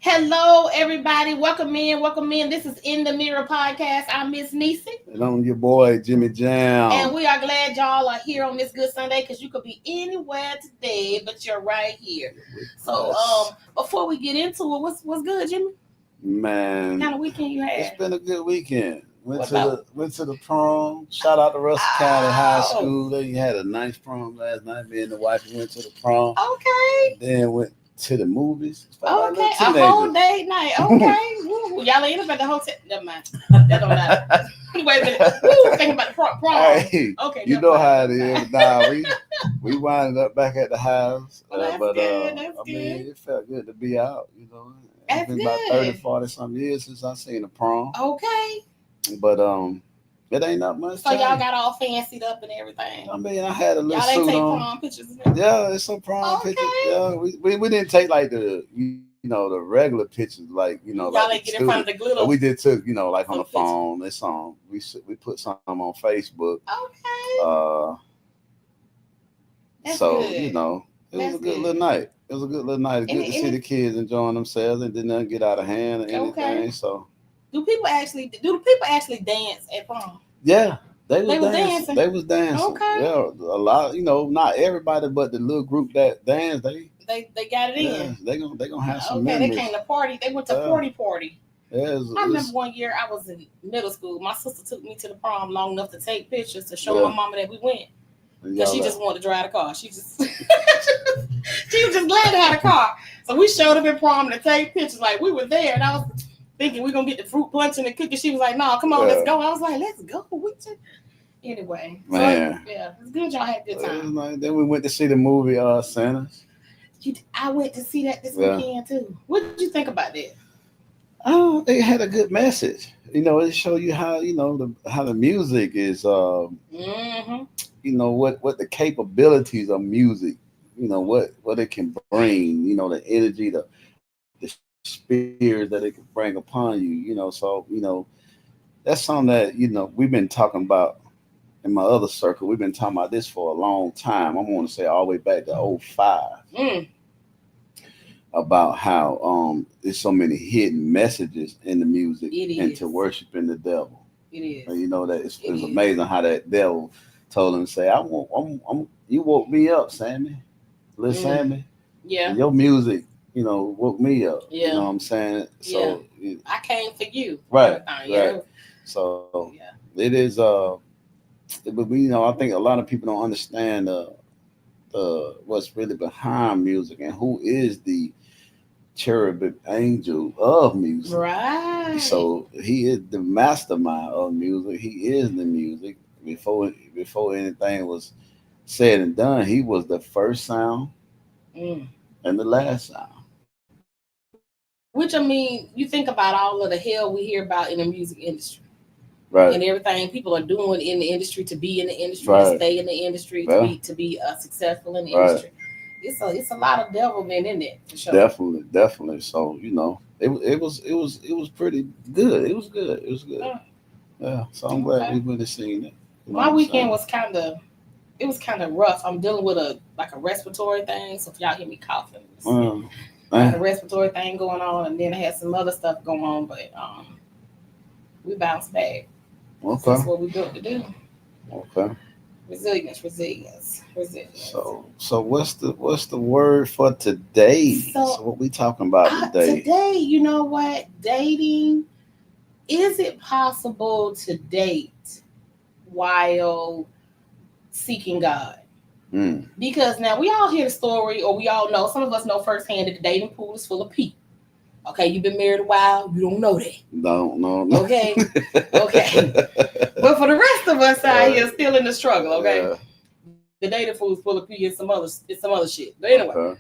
Hello, everybody. Welcome in. Welcome in. This is In the Mirror podcast. I'm Miss Niecy. And I'm your boy, Jimmy And Jam. we are glad y'all are here on this good Sunday because you could be anywhere today, but you're right here. So, before we get into it, what's good, Jimmy? What Man, kind of weekend you had? it's been a good weekend. Went What to about- the prom. Shout out to Russell County High Oh. School. They had a nice prom last night. Me and the wife went to the prom. Okay. Then went to the movies. Felt like Okay. A little whole teenagers. day night. Okay. Woo. Y'all ain't up at the hotel. Never mind. That don't matter. Wait a minute. Woo. Thinking about the prom. Hey, Okay. you never know mind, how it never mind. is. Nah, we winded up back at the house. Well, that's good, that's I good. mean, it felt good to be out. That's It's been about good. 30, 40 some years since I seen a prom. Okay. But it ain't not much. So y'all time. got all fancied up and everything. I mean, I had a little Y'all ain't suit take on. prom pictures. Yeah, it's some prom Okay. pictures. Yeah, we didn't take like the regular pictures like Y'all like ain't the get in front of studio. the glitter. But we did took like on Some the phone. This song we put some on Facebook. Okay. That's So good. it was That's a good good. little night. It was a good little night. It's And good to it- see and the kids enjoying themselves and did not get out of hand or anything. Okay. So Do the people actually dance at prom? yeah. They was was dancing? dancing. They was dancing. Okay. Yeah, a lot. Not everybody, but the little group that danced, They got it in. they gonna have some Okay, memories. they came to party. They went to Yeah. party. Yeah, I remember one year I was in middle school. My sister took me to the prom long enough to take pictures to show my mama that we went. Because she just wanted to drive the car. She just she was just glad to have a car. So we showed up in prom to take pictures. Like we were there, and I was thinking we're gonna get the fruit punch and the cookie. She was like, "No, come on, let's go." I was like, "Let's go." Anyway, Man. So, yeah, it's good. Y'all had a good time. Then we went to see the movie Sinners. I went to see that this weekend too. What did you think about that? Oh, it had a good message. It showed you how how the music is. Mm-hmm. What the capabilities of music. What it can bring. The energy, the spirits that it can bring upon you. That's something that we've been talking about in my other circle. We've been talking about this for a long time. I want to say all the way back to 05. About how there's so many hidden messages in the music into worshiping the devil. It is. And that it's amazing how that devil told him to say, you woke me up, Sammy. Little Sammy. Yeah. And your music, woke me up. Yeah. You know what I'm saying? So I came for you. Right. Yeah. So it is but I think a lot of people don't understand what's really behind music and who is the cherubim angel of music. Right. So he is the mastermind of music. He is the music. Before anything was said and done, he was the first sound and the last sound. Which, I mean, you think about all of the hell we hear about in the music industry. Right. And everything people are doing in the industry to be in the industry, Right. to stay in the industry, to be successful in the Right. industry. It's a lot of devilment in it, for sure. Definitely. So it was pretty good. It was good. Yeah. So I'm glad we went and seen it. My weekend was kind of rough. I'm dealing with a respiratory thing, so if y'all hear me coughing, I had a respiratory thing going on, and then I had some other stuff going on, but we bounced back. Okay. That's what we built to do. Okay. Resilience. So what's the word for today? So what we talking about today? Today, you know what? Dating. Is it possible to date while seeking God? Because now we all hear the story, or we all know, some of us know firsthand that the dating pool is full of people. Okay, you've been married a while, you don't know that. No. Okay. But for the rest of us out here still in the struggle, okay? The dating pool is full of people and some other shit. But anyway.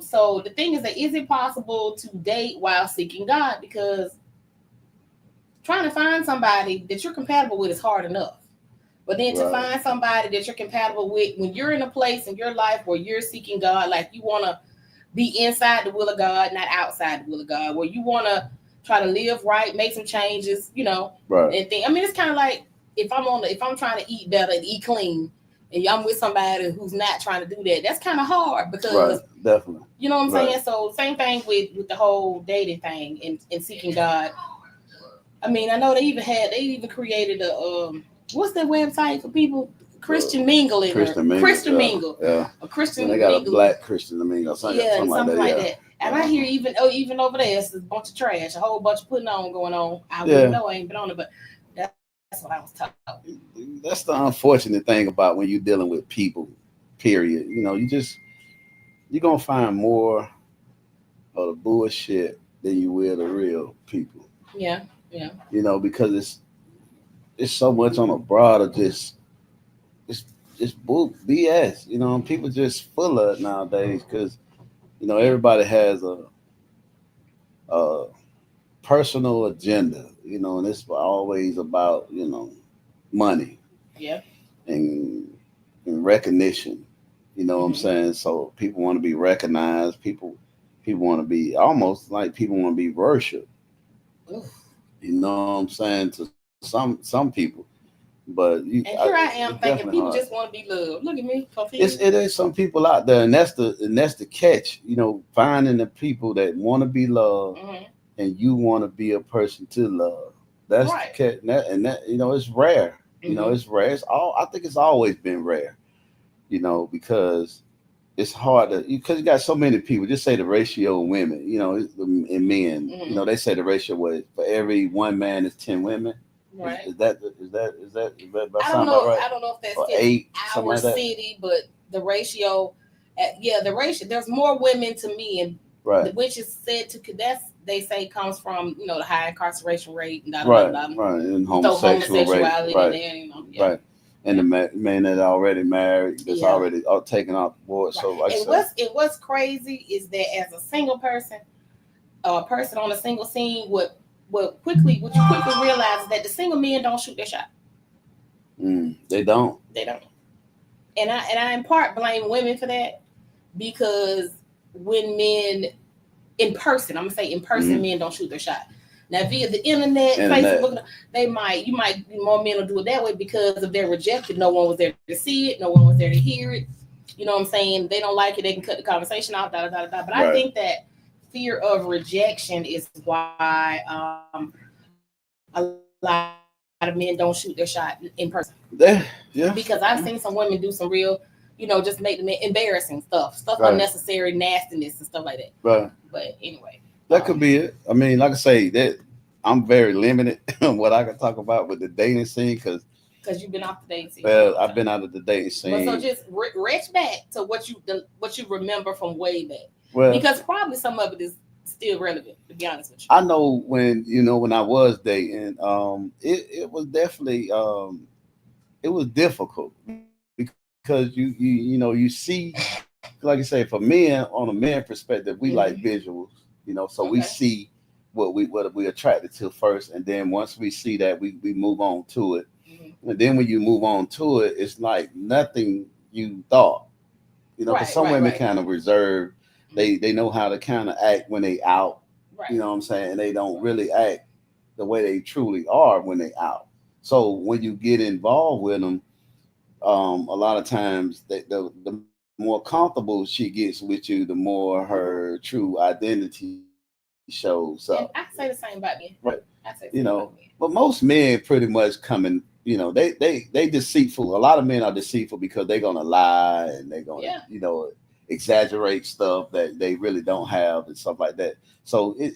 So the thing is that, is it possible to date while seeking God? Because trying to find somebody that you're compatible with is hard enough. But then to find somebody that you're compatible with when you're in a place in your life where you're seeking God, like you want to be inside the will of God, not outside the will of God, where you want to try to live right, make some changes, and think. I mean, it's kind of like if I'm trying to eat better and eat clean, and I'm with somebody who's not trying to do that, that's kind of hard because right, definitely. You know what I'm saying? So same thing with the whole dating thing and seeking God. I mean, I know they even created a what's that website for people? Christian Mingling. Christian Mingle. Yeah. A Christian Mingle. They got a black Christian Mingle. Something like that. And I hear even over there, it's a bunch of trash, a whole bunch of putting on going on. I wouldn't know, I ain't been on it, but that's what I was talking about. That's the unfortunate thing about when you're dealing with people, period. You know, you're gonna find more of the bullshit than you will the real people. Yeah. You know, because it's so much on a broader just BS. You know, and people just full of it nowadays because you know everybody has a personal agenda. You know, and it's always about money. Yeah. And recognition. You know what I'm saying? So people want to be recognized. People want to be almost like people want to be worshipped. Oof. You know what I'm saying? To some people. But here I am thinking people hard. Just want to be loved. Look at me. It is some people out there, and that's the catch. You know, finding the people that want to be loved, and you want to be a person to love. That's right. The catch, and that it's rare. You know, it's rare. I think it's always been rare. You know, because it's hard because you got so many people. Just say the ratio of women. You know, and men. You know, they say the ratio was for every one man is 10 women. Right. Is that I don't know. Right? I don't know if that's or 8 our city, but the ratio. The ratio. There's more women to men, right? Which is said to they say comes from the high incarceration rate, and right, and homosexuality, right, right, and the man that already married, that's already taken off the board. Right. So, what's crazy is that as a single person, a person on a single scene, what you quickly realize is that the single men don't shoot their shot. They don't. And I in part blame women for that because when men in person, I'm gonna say in person, men don't shoot their shot. Now via the internet, Facebook, more men will do it that way because if they're rejected, no one was there to see it, no one was there to hear it. You know what I'm saying? They don't like it, they can cut the conversation off, But right. I think that fear of rejection is why a lot of men don't shoot their shot in person. Yeah. Because I've seen some women do some real, just make them embarrassing stuff, right. Unnecessary nastiness and stuff like that. Right. But anyway. That could be it. I mean, like I say, that I'm very limited on what I can talk about with the dating scene because you've been off the dating scene. Well, I've been out of the dating scene. So just reach back to what you remember from way back. Well, because probably some of it is still relevant, to be honest with you. I know when I was dating, it was definitely it was difficult because you see, like I say, for men on a man perspective, we like visuals, so we see what we attracted to first, and then once we see that, we move on to it, and then when you move on to it, it's like nothing you thought, because some women kind of reserved. They know how to kind of act when they out, you know what I'm saying? And they don't really act the way they truly are when they out. So when you get involved with them, a lot of times the more comfortable she gets with you, the more her true identity shows up. And I say the same about me. Right. But most men pretty much coming, they deceitful. A lot of men are deceitful because they're gonna lie and they're gonna, exaggerate stuff that they really don't have and stuff like that. So it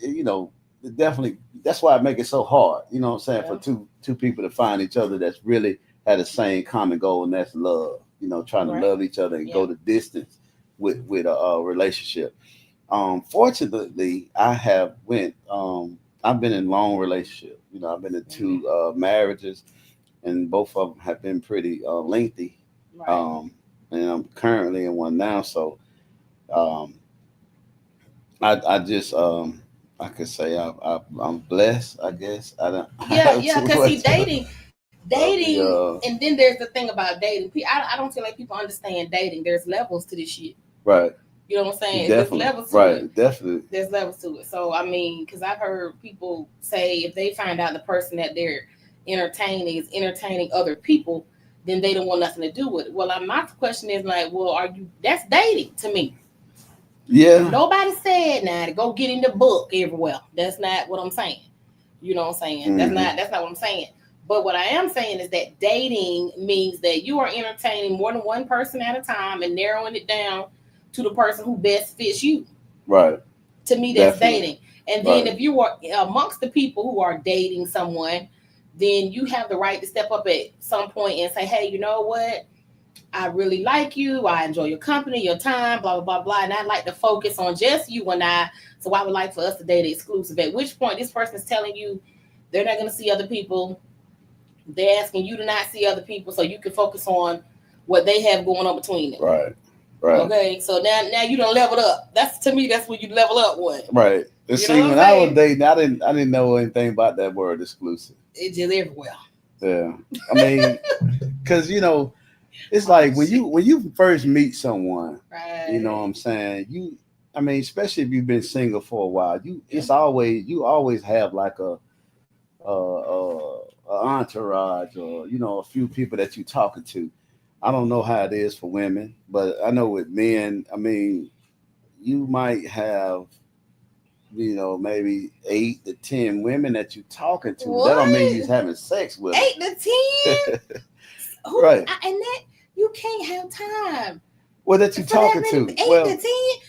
definitely, that's why I make it so hard. You know what I'm saying? For two people to find each other that's really had the same common goal, and that's love. Trying to love each other and go the distance with a relationship. Fortunately, I've been in long relationships. I've been in 2 marriages, and both of them have been pretty lengthy. Right. And I'm currently in one now, so I just I could say I'm blessed, I guess. I don't. Yeah, because see, dating, and then there's the thing about dating. I don't feel like people understand dating. There's levels to this shit. Right. You know what I'm saying? Definitely. There's levels to it. Definitely. There's levels to it. So, I mean, because I've heard people say if they find out the person that they're entertaining is entertaining other people, then they don't want nothing to do with it. Well, my question is like, well, that's dating to me. Yeah. Nobody said now to go get in the book everywhere. That's not what I'm saying. You know what I'm saying? Mm-hmm. That's not what I'm saying. But what I am saying is that dating means that you are entertaining more than one person at a time and narrowing it down to the person who best fits you. Right. To me, that's dating. And then if you are amongst the people who are dating someone, then you have the right to step up at some point and say, hey, you know what? I really like you. I enjoy your company, your time, blah, blah, blah, blah. And I'd like to focus on just you and I. So I would like for us to date exclusive. At which point this person is telling you they're not going to see other people. They're asking you to not see other people so you can focus on what they have going on between them. Right. Right. Okay. So now you done leveled up. To me, that's when you level up one. Right. See, when I was dating, I didn't know anything about that word exclusive. It's just everywhere. Yeah. I mean, because it's like when you first meet someone, right. You know what I'm saying? Especially if you've been single for a while, you always have like a entourage or a few people that you're talking to. I don't know how it is for women, but I know with men, I mean, you might have maybe 8 to 10 women that you're talking to. What? That don't mean you're having sex with 8 to 10? Right. And that you can't have time. Well, that you're talking to. 8 to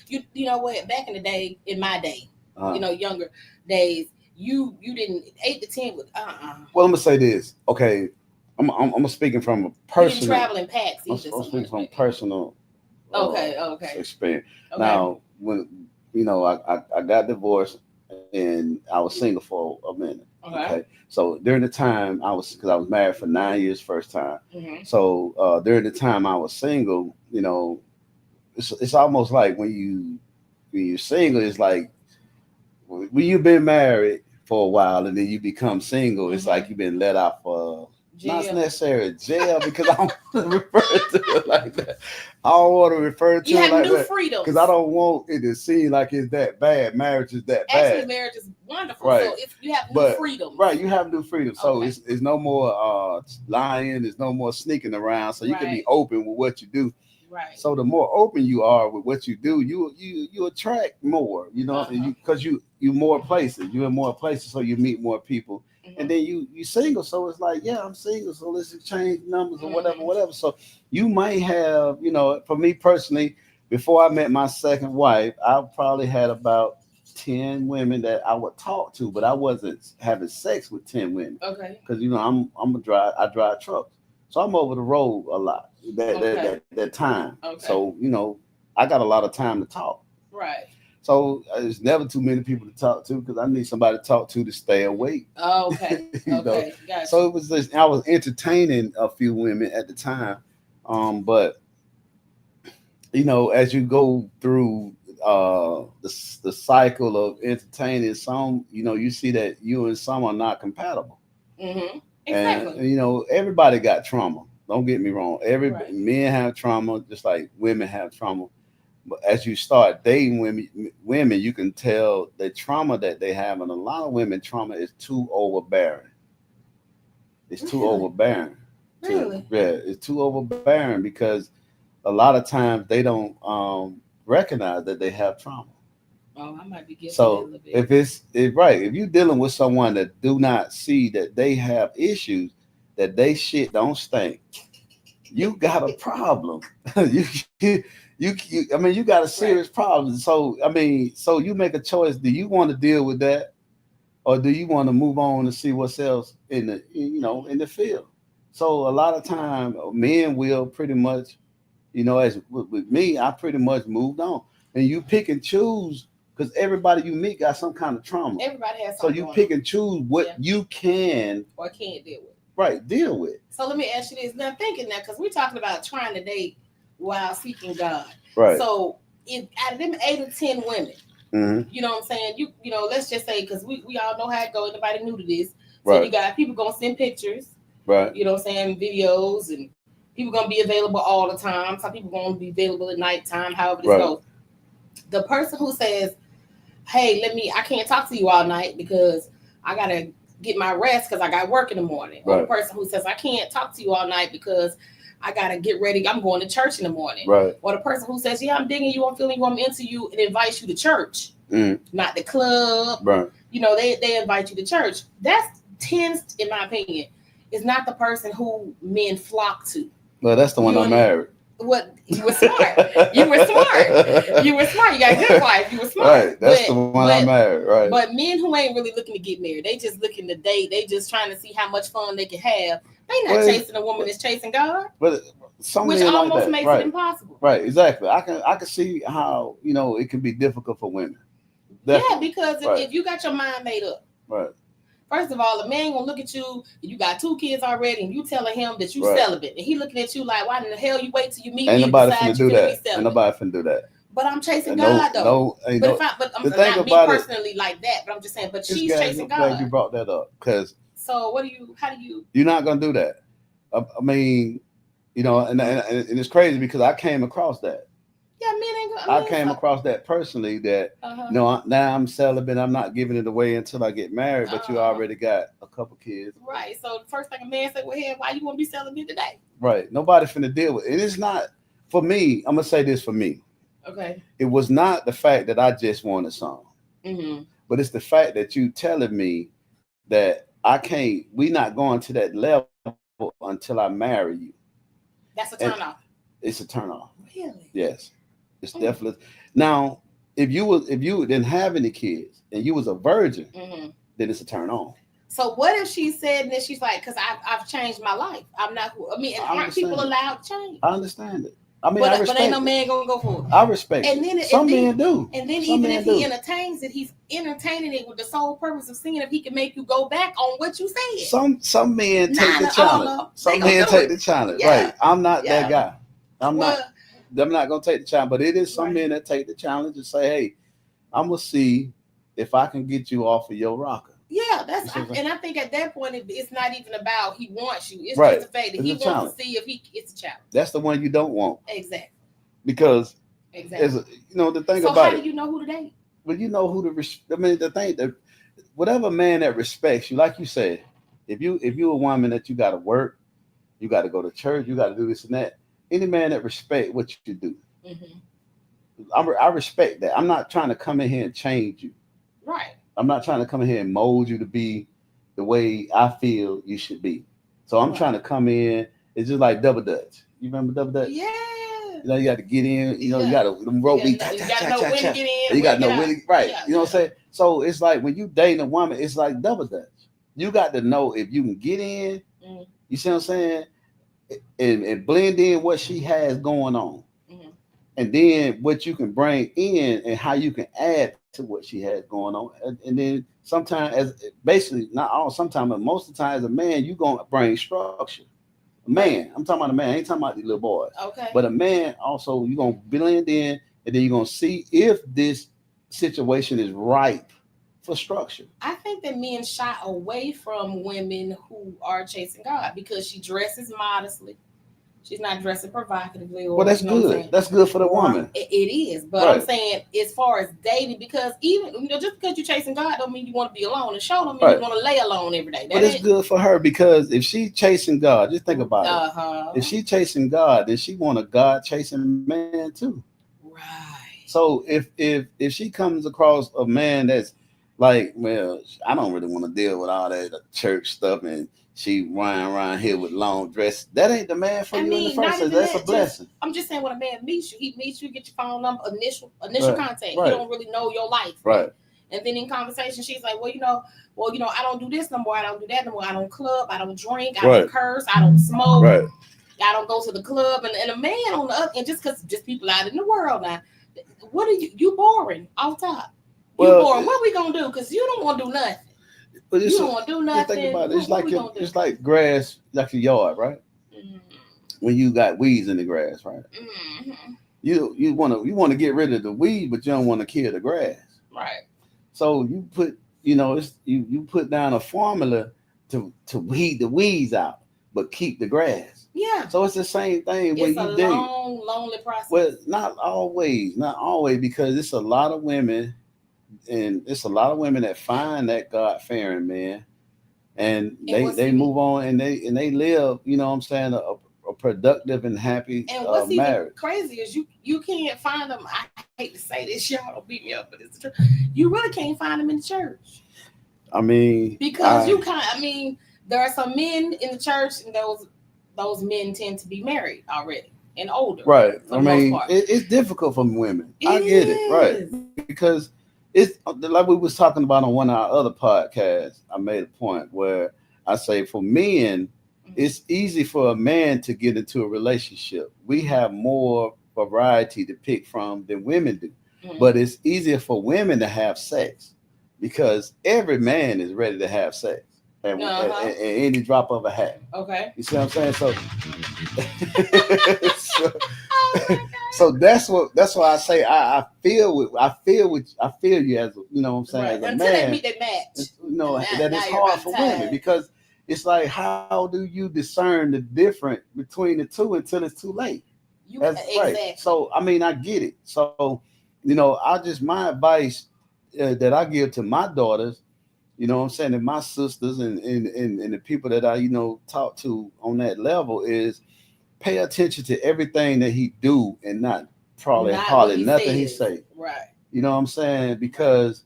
10? You know what? Back in the day, in my day, younger days, you didn't 8 to 10 with Well, I'm gonna say this. Okay, I'm speaking from a personal. You didn't travel in packs. I'm speaking from personal. Okay. Experience. Okay. Now, when I got divorced and I was single for a minute. Okay. So during the time because I was married for 9 years first time. Mm-hmm. So during the time I was single, it's almost like when you're single, it's like when you've been married for a while and then you become single, it's like you've been let out for jail. Not necessarily jail because I don't want to refer to it like that. I don't want to refer to it like that because I don't want it to seem like it's that bad. Marriage is that bad. Actually, marriage is wonderful. Right. So if you have new freedom. Right, you have new freedom. So it's no more lying. There's no more sneaking around. So you can be open with what you do. Right. So the more open you are with what you do, you attract more, because you more places. You're in more places, so you meet more people. Mm-hmm. And then you single, so it's like, yeah, I'm single, so let's exchange numbers or whatever. So you might have, for me personally, before I met my second wife, I probably had about 10 women that I would talk to, but I wasn't having sex with 10 women. Okay. Because I drive trucks, so I'm over the road a lot. That time. Okay. So I got a lot of time to talk. Right. So there's never too many people to talk to because I need somebody to talk to stay awake. Oh, okay. Okay. Gotcha. So it was I was entertaining a few women at the time, but as you go through the cycle of entertaining some, you see that you and some are not compatible. Mm-hmm. Exactly. And everybody got trauma. Don't get me wrong. Men have trauma just like women have trauma. But as you start dating women, you can tell the trauma that they have, and a lot of women trauma is too overbearing. It's too overbearing. Really? It's too overbearing because a lot of times they don't recognize that they have trauma. Oh, I might be getting so a little bit. If you're dealing with someone that do not see that they have issues, that they shit don't stink, you got a problem. You got a serious problem. So so you make a choice. Do you want to deal with that, or do you want to move on and see what's else in the in the field? So a lot of time, men will pretty much, as with me, I pretty much moved on. And you pick and choose because everybody you meet got some kind of trauma. Everybody has something. So you pick and choose what you can or can't deal with. Right, deal with. So let me ask you this. Now thinking that, because we're talking about trying to date while seeking God. Right. So out of them 8 or 10 women, mm-hmm. You know what I'm saying? You let's just say, because we all know how it goes. Nobody new to this. So you got people gonna send pictures. Right. You know what I'm saying? Videos, and people gonna be available all the time. Some people gonna be available at nighttime, however this goes. The person who says, hey, I can't talk to you all night because I gotta get my rest because I got work in the morning. Or the person who says, I can't talk to you all night because I gotta get ready. I'm going to church in the morning. Right. Or the person who says, yeah, I'm digging you, I'm feeling you, I'm into you, and invites you to church, not the club. Right. You know, they invite you to church. That tends, in my opinion, is not the person who men flock to. Well, that's the one I married. What? You were smart. You were smart. You were smart. You got a good wife. You were smart. Right. That's the one I married. Right. But men who ain't really looking to get married, they just looking to date. They just trying to see how much fun they can have. They not chasing a woman that's chasing God. But some which almost like makes it impossible. Right. Exactly. I can see how, you know, it can be difficult for women. Definitely. Yeah, because if you got your mind made up. Right. First of all, a man gonna look at you, you got 2 kids already, and you telling him that you celibate. And he looking at you like, why in the hell you wait till you meet me and decide you finna be celibate? Ain't nobody finna do that. But I'm chasing God though. I'm not me personally like that, but I'm just saying, but she's chasing God. Glad you brought that up. So how do you? You're not gonna do that. I mean, you know, and it's crazy because I came across that. Yeah, men I came across that personally. That you know, now I'm celibate. I'm not giving it away until I get married. But you already got a couple kids. Right. So the first thing a man said, "Well, hey, why you want to be celibate today?" Right. Nobody finna deal with it. And it's not for me. I'm gonna say this for me. Okay. It was not the fact that I just wanted some, but it's the fact that you telling me that I can't. We not going to that level until I marry you. That's a turn off. It's a turn off. Really? Yes. It's definitely. Now, if you didn't have any kids and you was a virgin, then it's a turn on. So what if she said that she's like, because I've changed my life. I'm not. I mean, aren't people allowed to change? I understand it. I mean, I respect but ain't no man gonna go for it. I respect it. Some men do. And then even if he entertains it, he's entertaining it with the sole purpose of seeing if he can make you go back on what you said. Some men take the challenge. Some men take the challenge. Right. I'm not that guy. I'm not gonna take the challenge, but it is some men that take the challenge and say, "Hey, I'm gonna see if I can get you off of your rocker." Yeah, and I think at that point it's not even about he wants you. It's just the fact that he wants to see if it's a challenge. That's the one you don't want. Exactly. Because the thing about it. So how do you know who to date? Well, you know who to. I mean, the thing that whatever man that respects you, like you said, if you a woman that you got to work, you got to go to church, you got to do this and that. Any man that respect what you do, I respect that. I'm not trying to come in here and change you. Right. I'm not trying to come in here and mold you to be the way I feel you should be. So I'm trying to come in. It's just like double dutch. You remember double dutch? Yeah. You know, you got to get in. You know, you got to rope. You got to know when to get in. You got to know when. Right. You know what I'm saying? So it's like when you dating a woman, it's like double dutch. You got to know if you can get in. You see what I'm saying? And blend in what she has going on, and then what you can bring in and how you can add to what she has going on. And then sometimes, not all, sometimes, but most of the time, as a man, you gonna bring structure. A man, I'm talking about a man. I ain't talking about these little boys. Okay. But a man also, you gonna blend in, and then you're gonna see if this situation is ripe for structure. I think that men shy away from women who are chasing God because she dresses modestly. She's not dressing provocatively. Well, that's good. That's good for the woman. It is. But I'm saying as far as dating, because even, just because you're chasing God don't mean you want to be alone. And show don't mean you want to lay alone every day. But it's good for her because if she's chasing God, just think about it. If she's chasing God, then she want a God chasing man too. Right. So if she comes across a man that's like, well, I don't really want to deal with all that church stuff, and she running around here with long dress. That ain't the man for you in the first place. That's a blessing. I'm just saying, when a man meets you, he meets you, get your phone number, initial contact. He don't really know your life. Right. And then in conversation, she's like, well, I don't do this no more. I don't do that no more. I don't club. I don't drink. I don't curse. I don't smoke. Right. I don't go to the club. And a man on the other, and just people out in the world now, what are you boring off top? You boring. What are we gonna do? Because you don't want to do nothing. But you don't want to do nothing. Think about it. It's like grass, like your yard, right? When you got weeds in the grass, right? You want to get rid of the weed, but you don't want to kill the grass, right? So you put you put down a formula to weed the weeds out, but keep the grass. Yeah. So it's the same thing when you date. It's a long, lonely process. Well, not always, because it's a lot of women. And it's a lot of women that find that God-fearing man, and they move on and they live, you know what I'm saying, a productive and happy and what's marriage. Even crazy is you can't find them. I hate to say this, y'all don't beat me up, but it's true. You really can't find them in the church. I mean, because there are some men in the church, and those men tend to be married already and older. Right. I mean, it's difficult for women. I get it. Right. Because it's like we was talking about on one of our other podcasts. I made a point where I say for men, it's easy for a man to get into a relationship. We have more variety to pick from than women do. But it's easier for women to have sex because every man is ready to have sex at any drop of a hat. Okay. You see what I'm saying? So that's why I say I feel you as you know what I'm saying, as a until man. They meet that match. You know that it's hard for women because it's like, how do you discern the difference between the two until it's too late? Exactly. Right. So I mean, I get it. So you know, my advice that I give to my daughters, you know what I'm saying, and my sisters and the people that I, you know, talk to on that level is pay attention to everything that he do and not hardly nothing he say. Right. You know what I'm saying? Because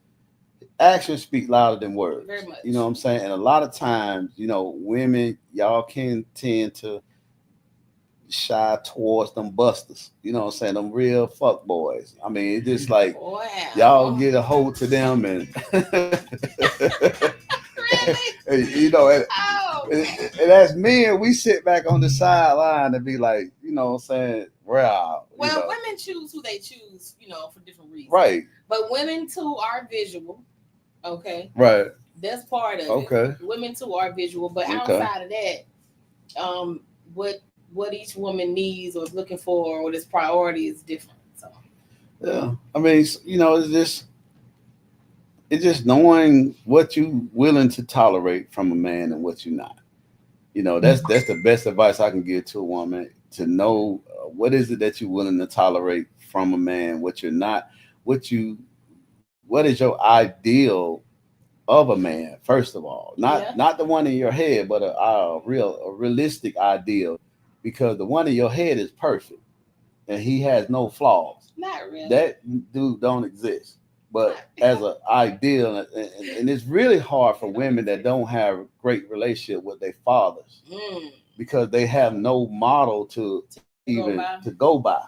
actions speak louder than words. Very much. You know what I'm saying? And a lot of times, you know, women, y'all can tend to shy towards them busters. You know what I'm saying? Them real fuck boys. I mean, it's just like y'all get a hold to them and you know, and as men, we sit back on the sideline and be like, you know what I'm saying? Well, women choose who they choose, you know, for different reasons. Right. But women too are visual. Okay. Right. That's part of it. Okay. Women too are visual, but outside of that, what each woman needs or is looking for or its priority is different. So yeah, I mean, you know, it's just knowing what you willing to tolerate from a man and what you're not. You know, that's the best advice I can give to a woman, to know what is it that you're willing to tolerate from a man, what you're not, what is your ideal of a man, first of all, not the one in your head, but a realistic ideal, because the one in your head is perfect and he has no flaws. Not really. That dude don't exist. But as an ideal, and it's really hard for women that don't have a great relationship with their fathers because they have no model to go by.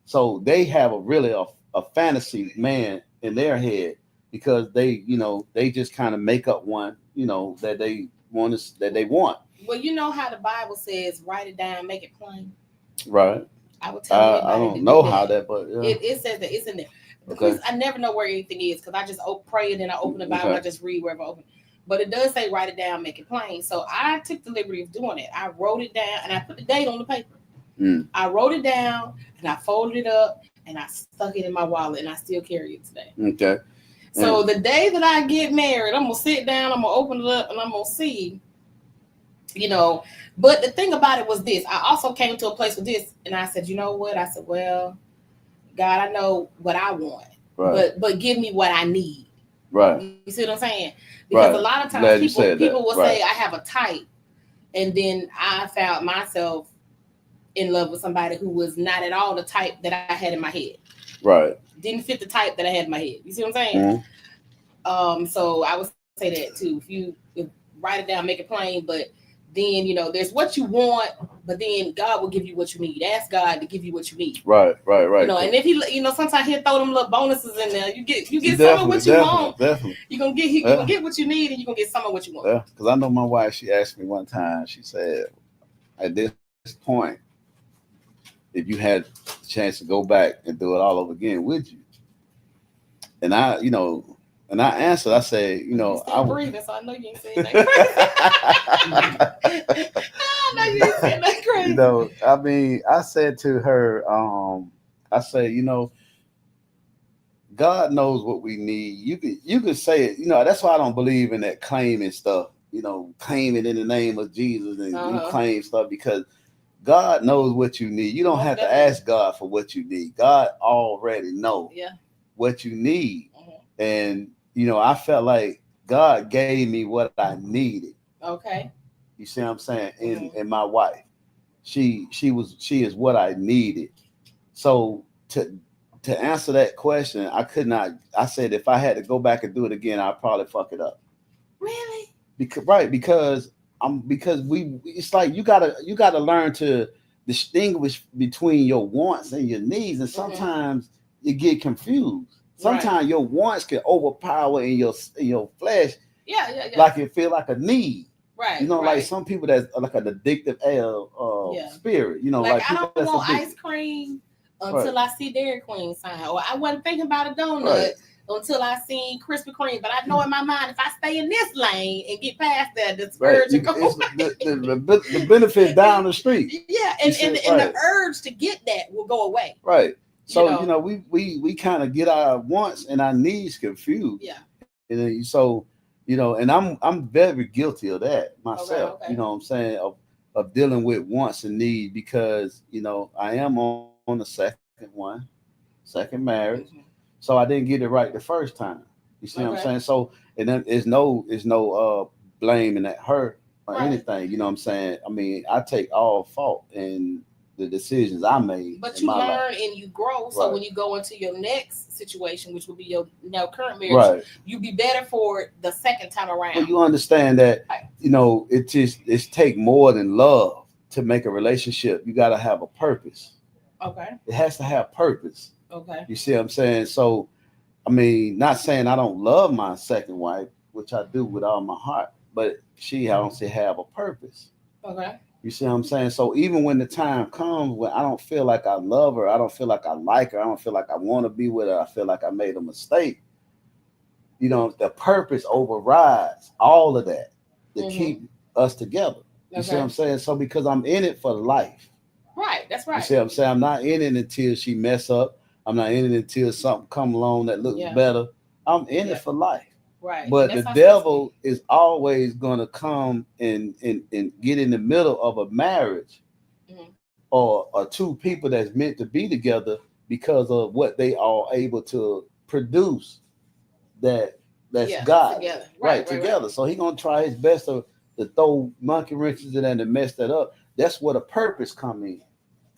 So they have a fantasy man in their head because they just kind of make up one, you know, that they want. Well, you know how the Bible says, write it down, make it plain. Right. I would tell anybody. I don't know how that, but it says that it's in there. Because I never know where anything is because I just pray and then I open the Bible and I just read wherever I open. But it does say write it down, make it plain. So I took the liberty of doing it. I wrote it down and I put the date on the paper. I wrote it down and I folded it up and I stuck it in my wallet and I still carry it today. Okay. So the day that I get married, I'm going to sit down, I'm going to open it up and I'm going to see, you know. But the thing about it was this. I also came to a place with this and I said, you know what? I said, well, God, I know what I want, but give me what I need. Right. You see what I'm saying? Because a lot of times people will say I have a type, and then I found myself in love with somebody who was not at all the type that I had in my head. Right. Didn't fit the type that I had in my head. You see what I'm saying? Mm-hmm. So I would say that too. If you write it down, make it plain, but then, you know, there's what you want, but then God will give you what you need. Ask God to give you what you need. Right. You know, and if he, you know, sometimes he'll throw them little bonuses in there. You get some of what you want. Definitely. You're gonna get what you need, and you're gonna get some of what you want. Yeah, because I know my wife, she asked me one time, she said, at this point, if you had the chance to go back and do it all over again, would you? And I, you know, and I answered, I said, you know, I'm breathing, so I know you ain't saying that crazy. I know you ain't saying that crazy. You know, I mean, I said to her, I say, you know, God knows what we need. You can say it, you know, that's why I don't believe in that claiming stuff, you know, claiming in the name of Jesus and you claim stuff, because God knows what you need. You don't have to ask God for what you need. God already knows what you need. And, you know, I felt like God gave me what I needed. Okay. You see what I'm saying? And my wife, she is what I needed. So to answer that question, I could not. I said if I had to go back and do it again, I'd probably fuck it up. Really? Because it's like you gotta learn to distinguish between your wants and your needs, and sometimes you get confused. Sometimes your wants can overpower in your flesh. Yeah. Like it feel like a need. Right. You know, like some people that's like an addictive spirit. You know, like I don't want ice cream until right. I see Dairy Queen sign, or I wasn't thinking about a donut until I seen Krispy Kreme. But I know in my mind, if I stay in this lane and get past that, the urge to go the benefit down the street. Yeah, and the urge to get that will go away. Right. So you know we kind of get our wants and our needs confused. Yeah. And so you know, and I'm very guilty of that myself. Okay. You know what I'm saying, of dealing with wants and needs, because you know I am on the second marriage, so I didn't get it right the first time. You see what I'm saying? So and then there's no blaming at her or anything. You know what I'm saying? I mean, I take all fault in the decisions I made. But you learn and you grow. So when you go into your next situation, which will be your now current marriage, you be better for it the second time around. Well, you understand that you know it's take more than love to make a relationship. You got to have a purpose. Okay. It has to have purpose. Okay. You see what I'm saying? So, I mean, not saying I don't love my second wife, which I do with all my heart, but I don't see have a purpose. Okay. You see what I'm saying? So even when the time comes when I don't feel like I love her, I don't feel like I like her, I don't feel like I want to be with her, I feel like I made a mistake. You know, the purpose overrides all of that to keep us together. You see what I'm saying? So because I'm in it for life. Right, that's right. You see what I'm saying? I'm not in it until she mess up. I'm not in it until something come along that looks better. I'm in it for life. Right. But the devil is always going to come and get in the middle of a marriage or two people that's meant to be together because of what they are able to produce that's God. Together. Right, together. So he's going to try his best to throw monkey wrenches in there and mess that up. That's where the purpose come in.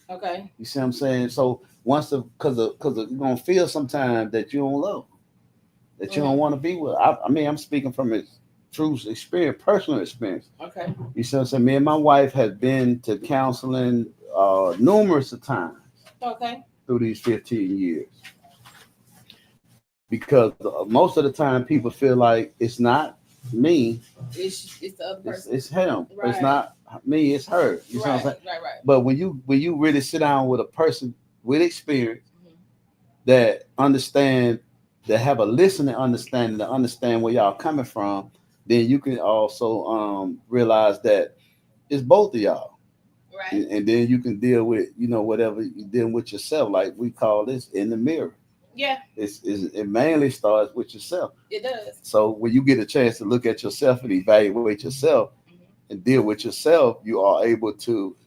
Okay. You see what I'm saying? So once because you're going to feel sometimes that you don't love them, that you don't want to be with. I mean, I'm speaking from a true experience, personal experience. Okay. You see what I'm saying? Me and my wife had been to counseling numerous of times. Okay. Through these 15 years. Because most of the time people feel like it's not me. It's the other person. It's him. Right. It's not me, it's her. You see what I'm saying? Right. But when you really sit down with a person with experience that understand, that have a listening understanding to understand where y'all coming from, then you can also realize that it's both of y'all. Right. And then you can deal with, you know, whatever you're dealing with yourself. Like we call this in the mirror. Yeah. It mainly starts with yourself. It does. So when you get a chance to look at yourself and evaluate yourself and deal with yourself, you are able to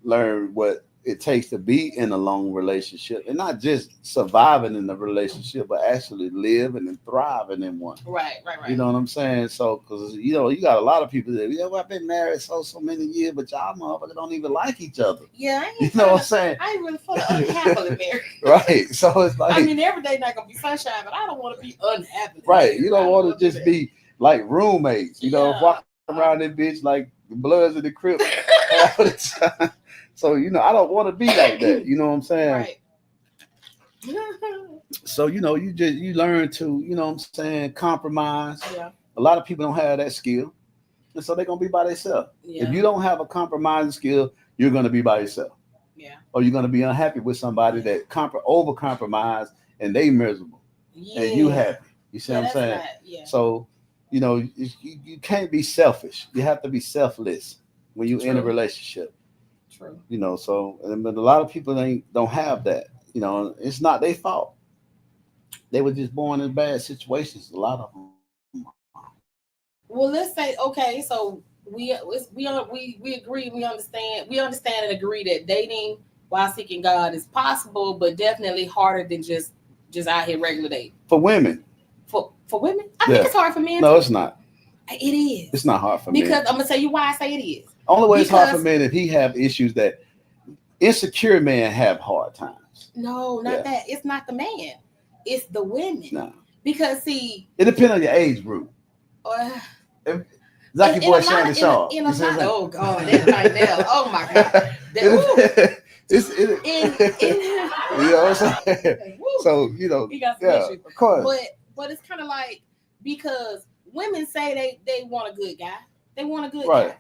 learn what it takes to be in a long relationship, and not just surviving in the relationship, but actually living and thriving in one. Right. You know what I'm saying? So, because you know, you got a lot of people that, I've been married so many years, but y'all motherfuckers don't even like each other. Yeah, you know what I'm saying? I ain't really for the unhappily married. Right. So it's like, I mean, every day not gonna be sunshine, but I don't want to be unhappy. Right. You don't want to just be like roommates. You know, walking around that bitch like the Bloods in the Crip all the time. So, you know, I don't want to be like that. You know what I'm saying? Right. So, you know, you learn to, you know what I'm saying, compromise. Yeah. A lot of people don't have that skill. And so they're going to be by themselves. Yeah. If you don't have a compromising skill, you're going to be by yourself. Yeah. Or you're going to be unhappy with somebody that over compromise and they miserable. Yeah. And you happy. You see what I'm saying? Right. Yeah. So, you know, you can't be selfish. You have to be selfless when you're in a relationship. True. You know, so but a lot of people don't have that. You know, it's not their fault. They were just born in bad situations. A lot of them. Well, let's say okay. So we agree. We understand and agree that dating while seeking God is possible, but definitely harder than just out here regular dating. For women. For women, I think it's hard for men. No, it's not. It is. It's not hard for men. Because I'm gonna tell you why I say it is. Only way it's hard for men if he have issues that insecure men have hard times. No, not that. It's not the man. It's the women. No. Because see, it depends on your age group. Zaki boy Shandy Shaw. Oh God, that's right there. Oh my God. You know what I'm saying? So he got some issues. Of course. But it's kind of like, because women say they want a good guy. They want a good guy.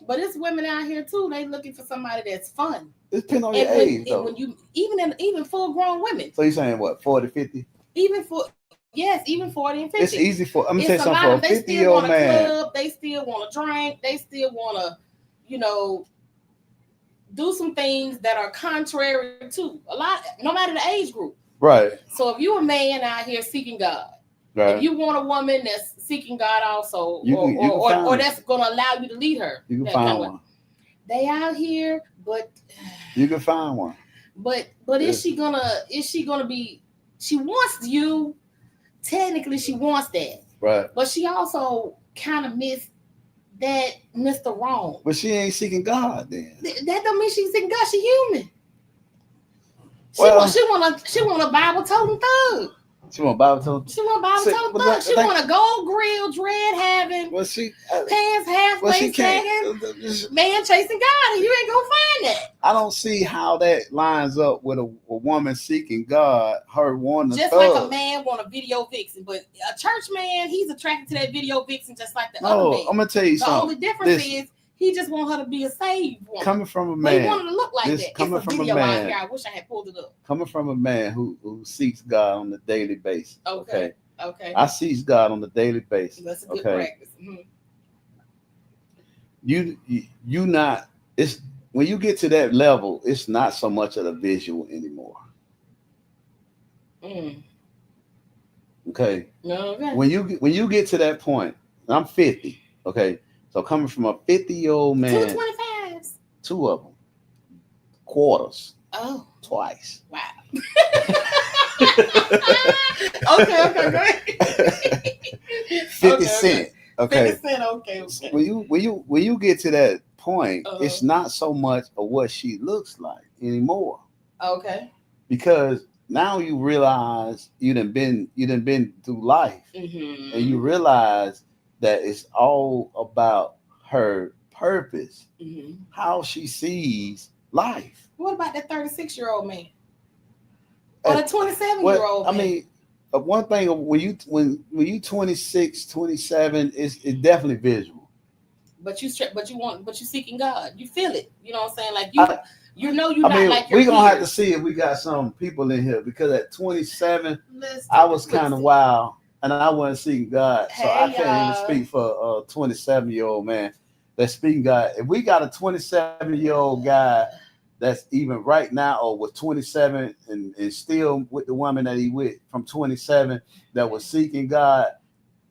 But it's women out here too. They looking for somebody that's fun. It depends on your age, though. When you even full grown women. So you're saying what, 40, 50? Even 40 and 50. It's easy for. I'm saying something for a 50-year-old man. Club, they still want to drink. They still want to, do some things that are contrary to a lot, no matter the age group. Right. So if you're a man out here seeking God, if you want a woman that's seeking God also, or that's going to allow you to lead her, you can find one. They out here, but you can find one. But is she gonna be? She wants you. Technically, she wants that. Right. But she also kind of missed that Mr. Wrong. But she ain't seeking God then. That don't mean she's seeking God. She human. She want a Bible toting thug. She want Bible toting. She want Bible toting thug. She want a gold grill, dread having, pants halfway sagging, man chasing God, and you ain't gonna find that. I don't see how that lines up with a woman seeking God. Her wanting just like a man want a video vixen, but a church man, he's attracted to that video vixen just like the other man. I'm gonna tell you something. The only difference is he just want her to be a saved woman. Coming from a man. He wanted to look like that. Coming it's a from video a man. out here. I wish I had pulled it up. Coming from a man who seeks God on a daily basis. Okay. I seek God on a daily basis. That's a good practice. Mm-hmm. You not. It's when you get to that level, it's not so much of a visual anymore. Okay. Okay. When you get to that point, I'm 50. Okay. So coming from a 50-year-old man, 2 25s, 2 of them, quarters. Oh, twice. Wow. Okay, go ahead. 50 cent. Okay. 50 cent. Okay. When you get to that point, it's not so much of what she looks like anymore. Okay. Because now you realize you done been through life, and you realize that it's all about her purpose, how she sees life. What about that 36-year-old man or the 27-year-old man? I mean, one thing when you 26, 27, it's definitely visual. But you seeking God. You feel it. You know what I'm saying? Like you're not like your we're gonna peers. have to see if we got some people in here, because at 27, I was kind of wild. And I wasn't seeking God, so I can't even speak for a 27-year-old man that's speaking God. If we got a 27-year-old guy that's even right now, or was 27 and still with the woman that he with from 27 that was seeking God,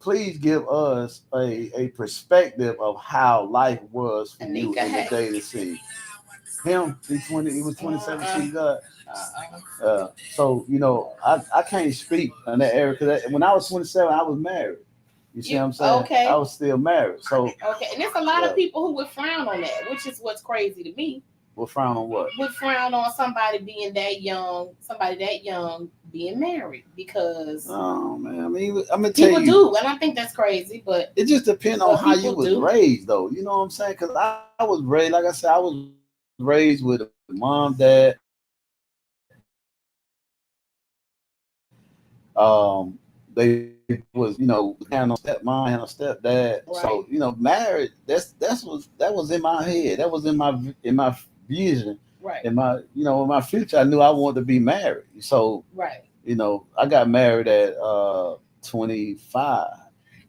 please give us a perspective of how life was for you in the daily scene. Him, he was 27 seeking God. So I can't speak on that area, because when I was 27, I was married. You see what I'm saying? Okay. I was still married. So okay, and there's a lot of people who would frown on that, which is what's crazy to me. Would frown on what? Would frown on somebody that young being married, because oh man, I mean, I'm gonna tell you, people do, and I think that's crazy, but it just depends on how you was raised, though. You know what I'm saying? Because I was raised, like I said, I was raised with a mom, dad. They was, had no stepmom, had no stepdad. Right. So, married, that was in my head. That was in my vision. Right. In my, in my future, I knew I wanted to be married. So, right. I got married at 25.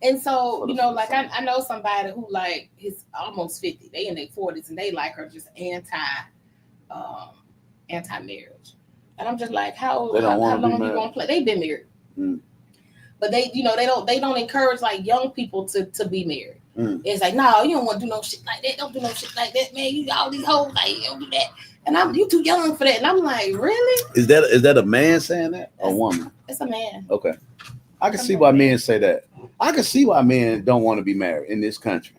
And so, like I know somebody who like is almost 50. They in their 40s and they like her just anti-marriage. And I'm just like, how long you gonna play? They've been married. But they, they don't encourage like young people to be married. It's like, no, you don't want to do no shit like that. Don't do no shit like that, man. You got all these hoes, like, you don't do that. And you too young for that. And I'm like, really? Is that a man saying that, or a woman? It's a man. Okay, I can see why men say that. I can see why men don't want to be married in this country.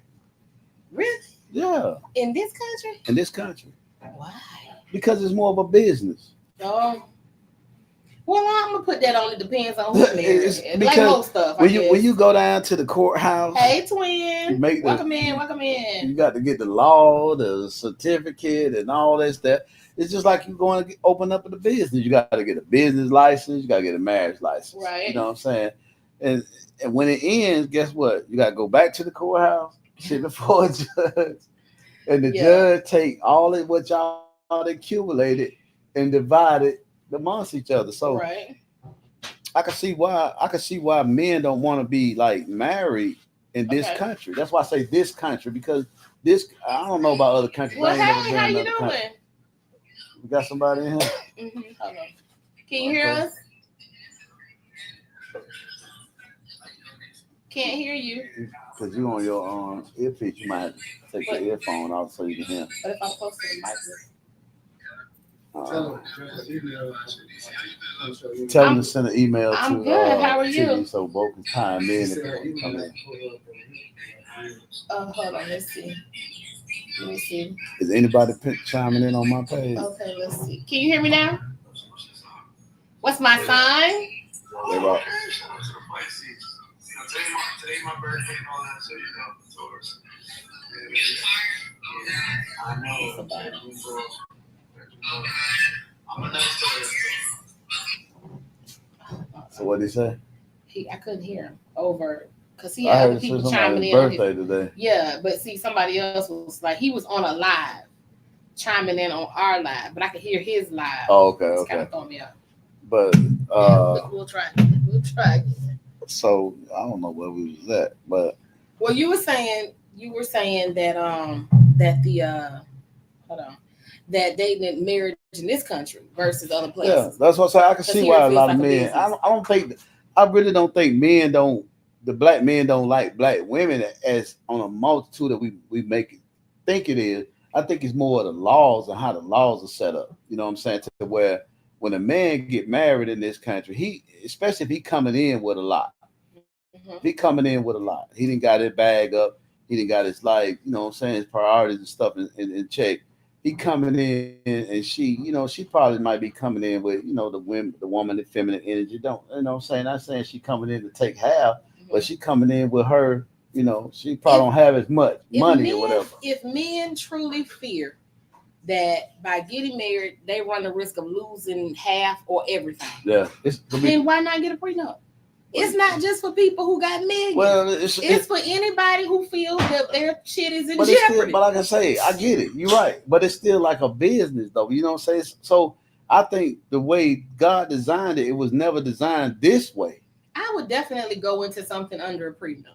Really? Yeah. In this country? In this country. Why? Because it's more of a business. Oh. Well, I'm gonna put that on. It depends on who's married. Like most stuff. When you go down to the courthouse, hey twin, welcome in. You got to get the law, the certificate, and all that stuff. It's just like you going to open up a business. You got to get a business license. You got to get a marriage license. Right. You know what I'm saying? And when it ends, guess what? You got to go back to the courthouse, sit before a judge, and the judge take all of what y'all accumulated and divide it amongst each other. So I can see why men don't want to be like married in this country. That's why I say this country, because I don't know about other countries. Well, hey, how you doing? Country. We got somebody in here. Mm-hmm. Hold on. Can you hear us? Can't hear you. Because you on your earpiece, you might take your earphone off so you can hear. But if I'm close to the mic. Tell them to send an email to. I'm good. How are you? So both can chime in if they come in. Hold on. Let's see. Let me see. Is anybody chiming in on my page? Okay, let's see. Can you hear me now? What's my sign? They're right. Today's my birthday and all that, so you know, Taurus. I know. I'm a nice Taurus. So what did he say? I couldn't hear him over because he had other people chiming in. Birthday today. Yeah, but see, somebody else was like, he was on a live, chiming in on our live, but I could hear his live. Oh, okay, it's okay. kind of throwing me off. But we'll try again. So I don't know where we was at, but well, you were saying that that they didn't marriage in this country versus other places. Yeah, that's what I say. I can see why a lot of men. I really don't think the black men don't like black women as on a multitude that we make it think it is. I think it's more of the laws and how the laws are set up. You know what I'm saying? To where when a man get married in this country, especially if he coming in with a lot. If he coming in with a lot. He didn't got his bag up. He didn't got his you know what I'm saying, his priorities and stuff in check. He coming in and she probably might be coming in with, the woman, the feminine energy. Don't, you know what I'm saying? Not saying she coming in to take half, but she coming in with her, she probably don't have as much money or whatever. If men truly fear that by getting married, they run the risk of losing half or everything. Yeah. Then why not get a prenup? It's not just for people who got millions. Well, it's for anybody who feels that their shit is in jeopardy. But like I say, I get it. You're right. But it's still like a business, though. You know what I'm saying? So I think the way God designed it was never designed this way. I would definitely go into something under a prenup.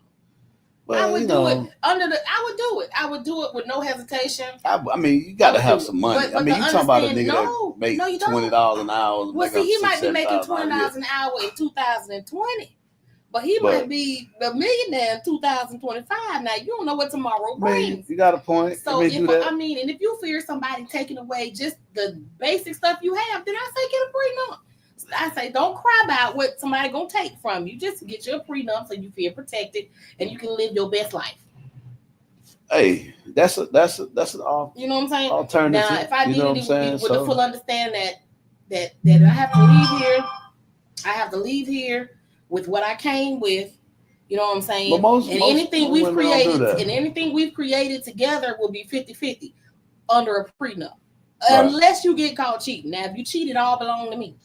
Well, I would do it I would do it with no hesitation. I mean, you got to have some money. But you talking about a nigga that make $20 an hour. Well, see, he might be making $20 an hour in 2020, but he might be the millionaire in 2025. Now you don't know what tomorrow brings. You got a point. So and if you fear somebody taking away just the basic stuff you have, then I say get a prenup. I say don't cry about what somebody gonna take from you. Just get you a prenup so you feel protected and you can live your best life. Hey, that's an you know what I'm saying? Alternative. Now, if I needed it with the full understanding that I have to leave here with what I came with. You know what I'm saying? Anything we've created together will be 50-50 under a prenup. Right. Unless you get caught cheating. Now, if you cheat, it all belong to me.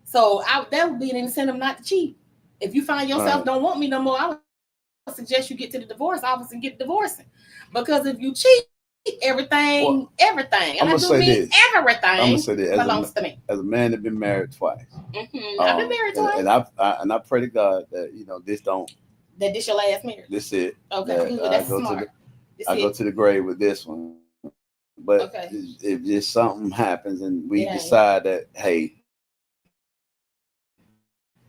So that would be an incentive not to cheat. If you find yourself don't want me no more, I would suggest you get to the divorce office and get divorcing. Because if you cheat, everything, and I do mean everything belongs to me. As a man that's been married twice. I've been married twice. And I pray to God that, this your last marriage. This it. Okay, that's smart. I go to the grave with this one. But if just something happens and we decide that, hey,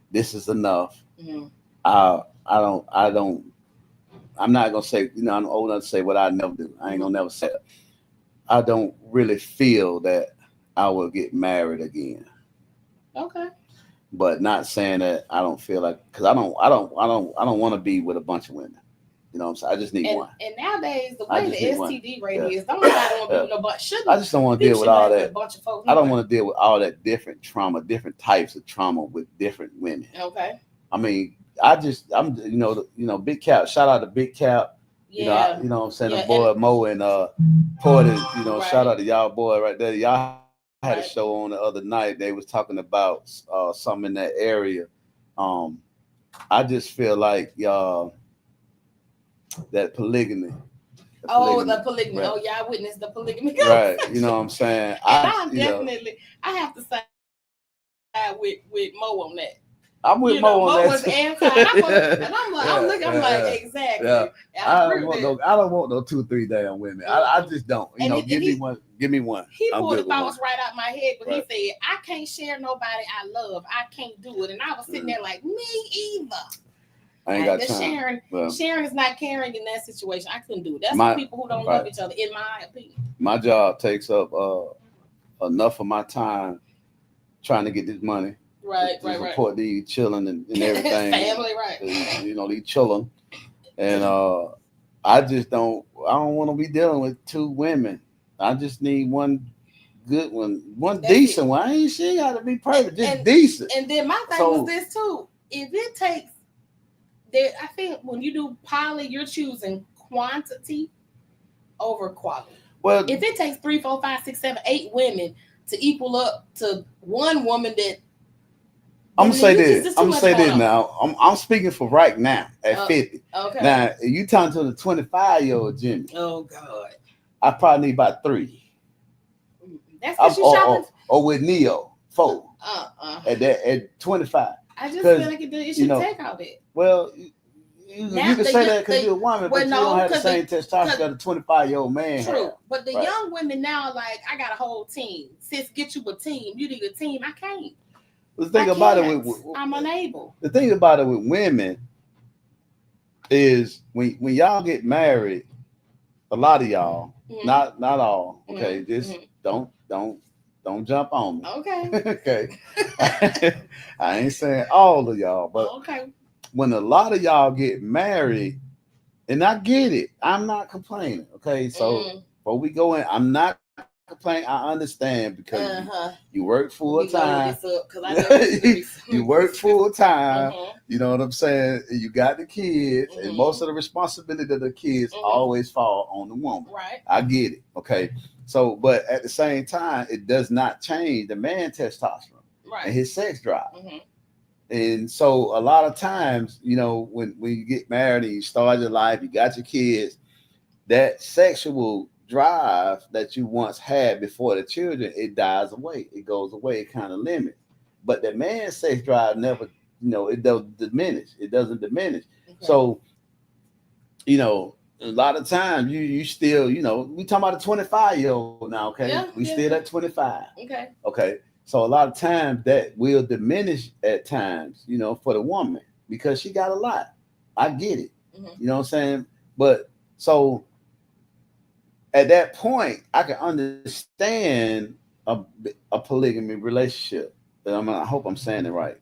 this is enough. I'm not gonna say, I'm old enough to say what I never do. I ain't gonna never say it. I don't really feel that I will get married again. Okay. but not saying that I don't feel like, because I don't want to be with a bunch of women. You know what I'm saying? I just need one. And nowadays, the I way just the need one. STD rate is, don't nobody want to be with no bunch. I just don't want to deal with all that. A bunch of folks I don't want to deal with all that different trauma, different types of trauma with different women. Okay. I mean, I'm Big Cap. Shout out to Big Cap. Yeah. You know what I'm saying? The boy Mo and Porter, Right. shout out to y'all boy right there. Y'all had a Right. show on the other night. They was talking about something in that area. I just feel like y'all that polygamy. The polygamy. Right. Oh yeah, I witnessed the polygamy. Right. You know what I'm saying? I have to side with Mo on that. I'm with Mo on that. Mo was anti, and I'm like, I'm like, exactly. Yeah. I don't want no 2-3 damn women. I just don't. Give me one. He pulled the thoughts right out my head, but right. He said, I can't share nobody I love. I can't do it. And I was sitting there like, me either. I ain't got time. Sharing is not caring in that situation. I couldn't do it. That's for people who don't love each other, in my opinion. My job takes up enough of my time trying to get this money. Right. Support these children and everything. Family, right. These children. And I don't want to be dealing with 2 women. I just need one good one, one decent one. She got to be perfect, just decent. And then my thing was this too. If it takes, I think when you do poly, you're choosing quantity over quality. Well, if it takes 3, 4, 5, 6, 7, 8 women to equal up to one woman that I'm gonna say this. Now. I'm speaking for right now at 50. Okay. Now you talking to the 25-year-old Jimmy. Oh God. I probably need about 3. That's what you shopping. Or with Neo 4. At 25. I just feel like it should take all that. Well, you can say that because you're a woman, but you don't have the same testosterone that a 25-year-old man. True, has. but the young women now are like, I got a whole team. Sis, get you a team. You need a team. I can't. The thing about it I'm unable. The thing about it with women is when y'all get married, a lot of y'all, not all, okay, just don't jump on me. Okay. Okay. I ain't saying all of y'all, but when a lot of y'all get married, and I get it, I'm not complaining. Okay, so before we go in, I'm not complaining. I understand because you work full time. You work full time. You know what I'm saying? You got the kids, and most of the responsibility of the kids always fall on the woman. Right. I get it. Okay. So, but at the same time, it does not change the man testosterone and his sex drive. And so a lot of times, when you get married and you start your life, you got your kids, that sexual drive that you once had before the children, it dies away. It goes away. It kind of limits. But the man's sex drive never, it doesn't diminish. It doesn't diminish. Okay. So, a lot of times you still, we talking about a 25-year-old now, okay? Yeah, we still at 25. Okay. Okay. So a lot of times that will diminish at times, for the woman because she got a lot. I get it. You know what I'm saying? But so at that point, I can understand a polygamy relationship. I hope I'm saying it right.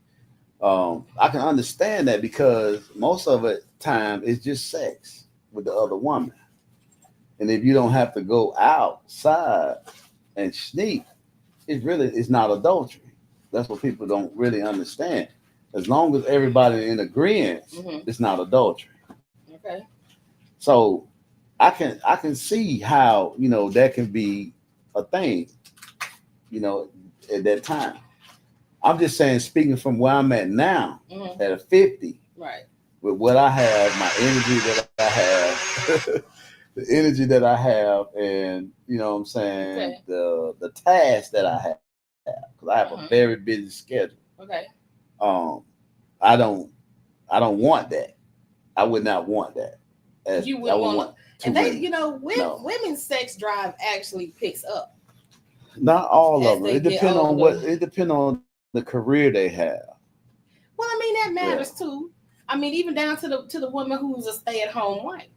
I can understand that because most of the time it's just sex with the other woman. And if you don't have to go outside and sneak, it's not adultery. That's what people don't really understand. As long as everybody in agreement, it's not adultery. Okay. So I can see how, that can be a thing, at that time. I'm just saying, speaking from where I'm at now, at a 50, right, with what I have, my energy that I have, the energy that I have, and what I'm saying, the task that I have, because I have a very busy schedule. Okay. I don't want that. I would not want that. You would want. And they, women's sex drive actually picks up. Not all of them. It depends on it depends on the career they have. Well, I mean that matters too. I mean, even down to the woman who's a stay-at-home wife.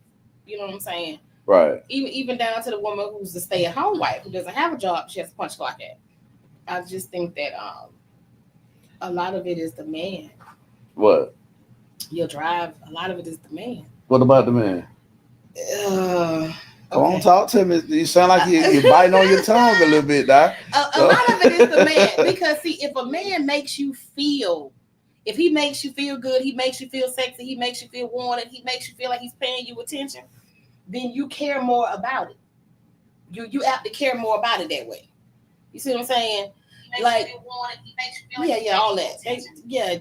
You know what I'm saying? Right. Even down to the woman who's a stay-at-home wife who doesn't have a job, she has to punch clock at. I just think that A lot of it is the man. What? Your drive. A lot of it is the man. What about the man? Come on, talk to me. You sound like you're biting on your tongue a little bit, Doc. A lot of it is the man. Because, see, if a man makes you feel, if he makes you feel good, he makes you feel sexy, he makes you feel wanted, he makes you feel like he's paying you attention, then you care more about it. You have to care more about it that way. You see what I'm saying? Like, all that. Yeah.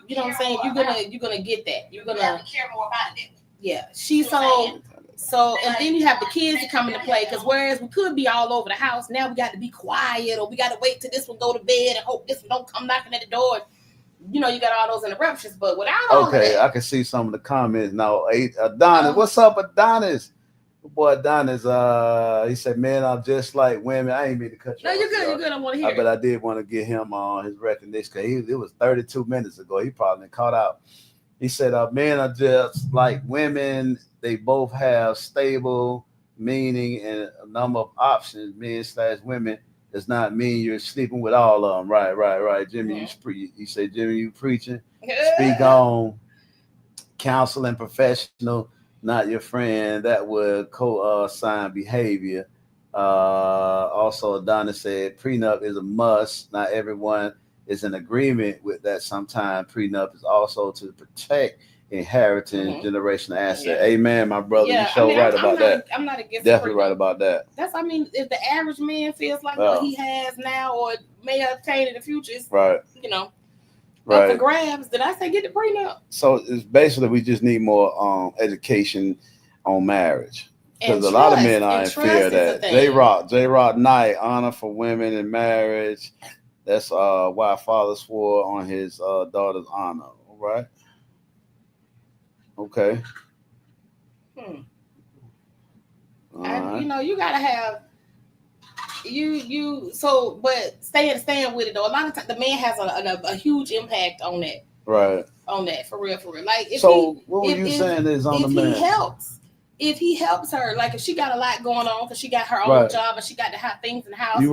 You know what I'm saying? You're gonna get that. You're gonna care more about it. Yeah. So, and then you have the kids that come into play, because whereas we could be all over the house, now we got to be quiet, or we got to wait till this one go to bed and hope this one don't come knocking at the door. You know, you got all those interruptions, but without all of that, I can see some of the comments now. Adonis, what's up, Adonis? Boy, Adonis, he said, "Man, I'm just like women." I ain't mean to cut you off. No, you're good. You're good. I want to hear. But I did want to get him on his recognition, because it was 32 minutes ago. He probably caught out. He said, "Men are just like women. They both have stable meaning and a number of options. Men/women does not mean you're sleeping with all of them." Right. Jimmy, you say, Jimmy, you preaching. Speak on counseling professional, not your friend. That would co-sign behavior. Also, Adonis said, prenup is a must. Not everyone is in agreement with that. Sometimes prenup is also to protect inheritance, generational asset. Yeah. Amen, my brother. You so right about that. I'm not against definitely right about that. If the average man feels like what he has now or may obtain in the future, is right. Up for grabs, then I say get the prenup. So it's basically we just need more education on marriage. Because a lot of men are in fear of that. J-Rock Knight, honor for women in marriage. That's why father swore on his daughter's honor. All right. Okay. And you gotta have but staying with it though. A lot of times the man has a huge impact on that. Right. On that, for real. Like, what were you saying is on the man? If he helps her, like if she got a lot going on because she got her own job and she got to have things in the house.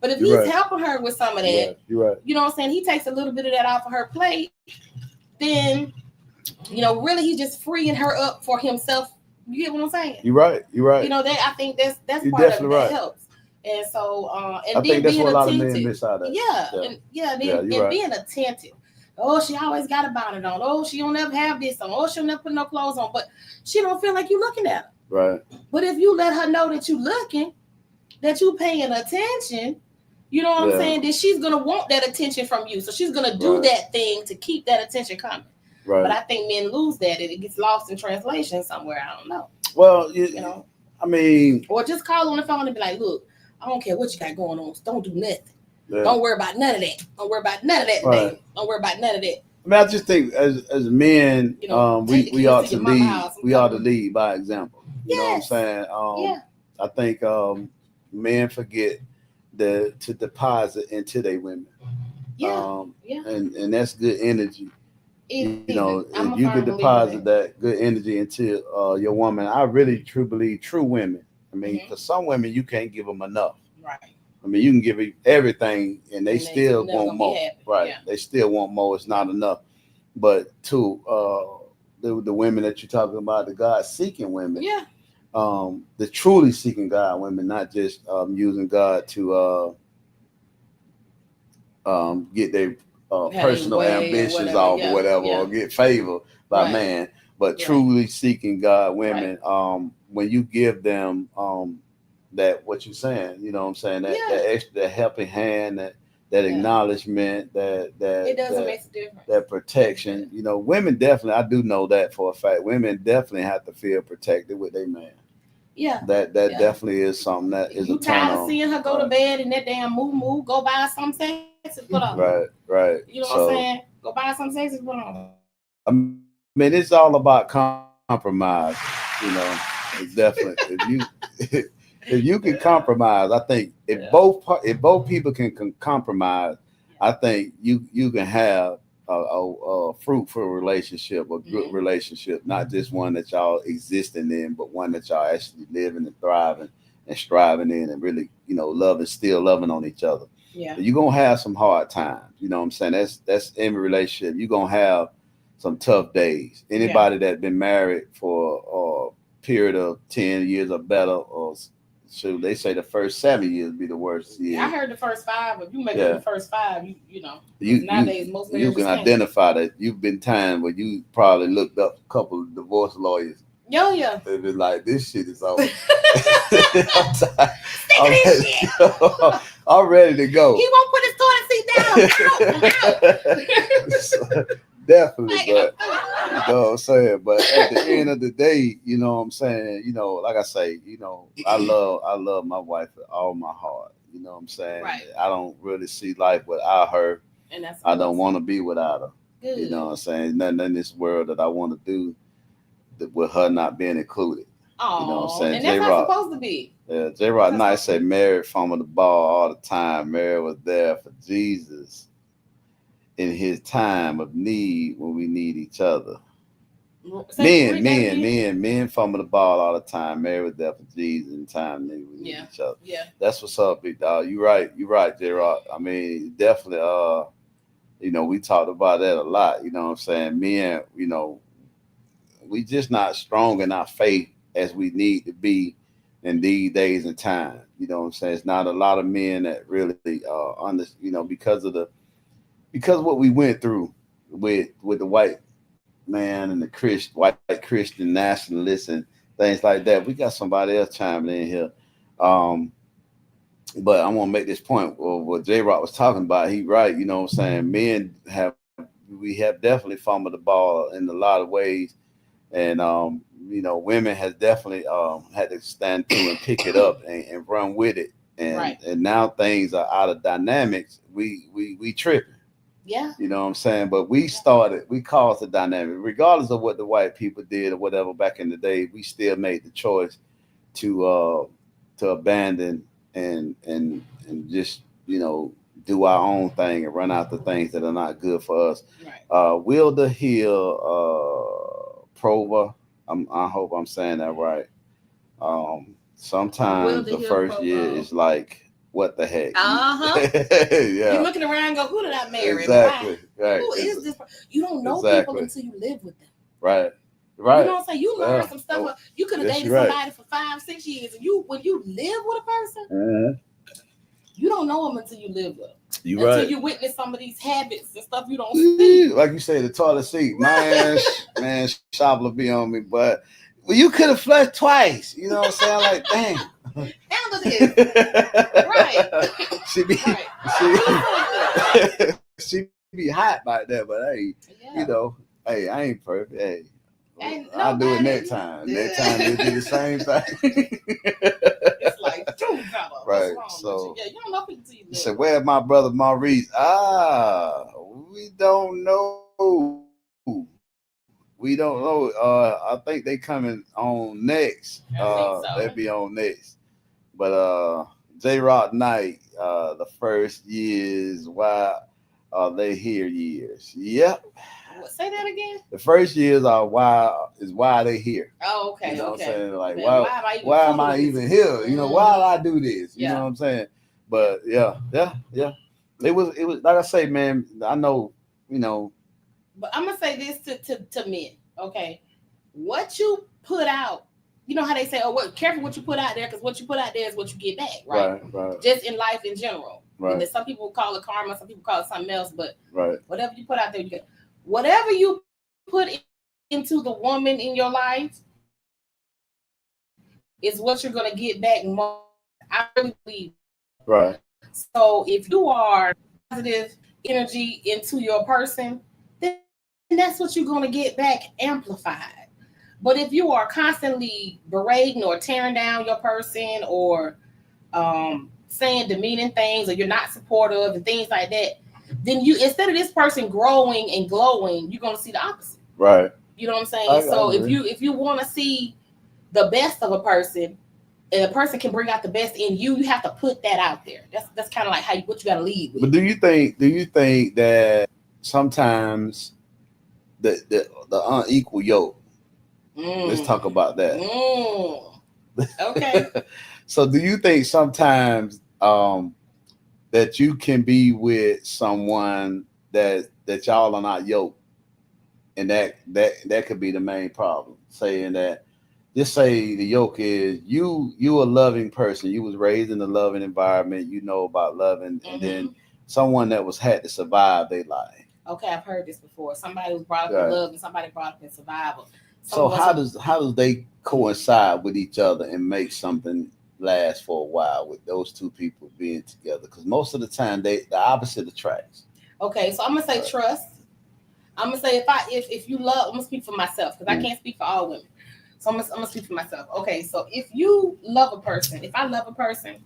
But if he's helping her with some of that, you're right. You know what I'm saying? He takes a little bit of that off of her plate, then really he's just freeing her up for himself. You get what I'm saying? You're right. That I think that's part of it that helps. And so I think that's what a lot of men miss out of. And being attentive. Oh, she always got a bonnet on. Oh, she don't ever have this on. Oh, she'll never put no clothes on. But she don't feel like you looking at her. Right. But if you let her know that you looking, that you paying attention, you know what I'm saying? Then she's gonna want that attention from you. So she's gonna do that thing to keep that attention coming. Right. But I think men lose that. It gets lost in translation somewhere. I don't know. Well, I mean, or just call on the phone and be like, "Look, I don't care what you got going on. Don't do nothing. Yeah. Don't worry about none of that. Don't worry about none of that, baby. Don't worry about none of that." I mean, I just think as men, we ought to lead. We ought to lead by example. You know what I'm saying? I think men forget to deposit into their women. And that's good energy. If you could deposit that good energy into your woman, I really truly believe true women. I mean, for some women, you can't give them enough. Right. I mean, you can give everything, and they still want more. Right. Yeah. They still want more. It's not enough. But the women that you're talking about, the God-seeking women. Yeah. The truly seeking God women, not just using God to get their personal ambitions off or whatever, or get favor by man, but truly seeking God women. When you give them that, what you're saying, you know what I'm saying, that extra, that helping hand, that acknowledgement, that it doesn't make a difference. That protection, women definitely, I do know that for a fact. Women definitely have to feel protected with their man. Yeah. That definitely is something that is a turn on. You tired of seeing her go to bed and that damn move, go buy some sexy put on. Right. You know what I'm saying? Go buy some sexy put on. I mean, it's all about compromise. It's definitely if you can compromise, I think if both people can compromise, I think you can have a fruitful relationship, a good relationship, not just one that y'all existing in, but one that y'all actually living and thriving and striving in, and really, still loving on each other. Yeah. You're gonna have some hard times. You know what I'm saying? That's every relationship. You're gonna have some tough days. Anybody that's been married for a period of 10 years or better, or shoot, they say the first 7 years be the worst years. I heard the first 5. If you make it the first 5, you know. Nowadays, most you can identify that you've been time where you probably looked up a couple of divorce lawyers. Yeah. They be like, this shit is over. I'm ready to go. He won't put his toilet seat down. Out. Definitely, but you know what I'm saying. But at the end of the day, you know what I'm saying. You know, like I say, you know, I love my wife with all my heart. You know what I'm saying. Right. I don't really see life without her. And that's I don't want to be without her. Good. You know what I'm saying. Nothing in this world that I want to do with her not being included. Oh, you know what I'm saying. And that's how it's supposed to be. Yeah, J-Rock Knight said Mary fumbled the ball all the time. Mary was there for Jesus in his time of need when we need each other. Men fumble the ball all the time. Mary was there for Jesus in time we need each other. Yeah. That's what's up, big dog. You're right, J-Rock. I mean, definitely you know, we talked about that a lot, you know what I'm saying? Men, you know, we just not strong in our faith as we need to be in these days and time. You know what I'm saying? It's not a lot of men that really you know, because of what we went through with the white man and the white Christian nationalists and things like that. We got somebody else chiming in here. But I want to make this point of what J-Rock was talking about. He right, you know what I'm saying? Men we have definitely fumbled the ball in a lot of ways. And you know, women has definitely had to stand through and pick it up and run with it. And now things are out of dynamics. We tripping. Yeah. You know what I'm saying? But we caused the dynamic. Regardless of what the white people did or whatever back in the day, we still made the choice to abandon and just, you know, do our own thing and run out the things that are not good for us. Right. Wilder Hill Prova, I hope I'm saying that right. Sometimes the first year is like, what the heck? Yeah. You're looking around and go, who did I marry? Exactly. Right. Who is this? You don't know people until you live with them. Right. You know what I'm saying? You learn some stuff. You could have dated somebody for 5-6 years, and when you live with a person, you don't know them until you live with them. Until you witness some of these habits and stuff you don't see. Like you say, the toilet seat. Man, Shabla be on me, but you could have flushed twice. You know what I'm saying? Like, dang. Handle this. Right. She be hot like that, but hey, you know, hey, I ain't perfect. Hey. I'll do it next time. Next time we'll do the same thing. It's like, right. So you don't know people till you live. Said, where's my brother Maurice? We don't know. We don't know. I think they coming on next. They'll be on next. But J-Rock Knight, the first years, why are they here years? Yep. Say that again. The first years are why they here. Oh, okay. You know what I'm saying? Like, then why am I even here? You know, why did I do this? You know what I'm saying? But yeah. It was like I say, man, I know, you know. But I'm gonna say this to men, okay? What you put out, you know how they say, careful what you put out there, because what you put out there is what you get back, right? Right. Just in life in general. Right. And some people call it karma, some people call it something else, but whatever you put out there, you get. Whatever you put into the woman in your life is what you're going to get back more. I really believe. Right. So if you are positive energy into your person, then that's what you're going to get back amplified. But if you are constantly berating or tearing down your person or saying demeaning things, or you're not supportive and things like that, then you, instead of this person growing and glowing, you're going to see the opposite. Right. You know what I'm saying? So if you want to see the best of a person, and a person can bring out the best in you, you have to put that out there. That's kind of like what you got to lead with. But do you think that sometimes the unequal yoke? Let's talk about that. Okay. So do you think sometimes that you can be with someone that y'all are not yoked, and that could be the main problem. Saying that, just say the yoke is you a loving person. You was raised in a loving environment. You know about loving, and then someone that was had to survive their life. Okay, I've heard this before. Somebody was brought up in love, and somebody brought up in survival. So how does they coincide with each other and make something last for a while with those two people being together? Because most of the time the opposite attracts. Okay, so I'm gonna say trust. I'm gonna say if you love, I'm gonna speak for myself because I can't speak for all women. So I'm gonna speak for myself. Okay, so if you love a person, if I love a person,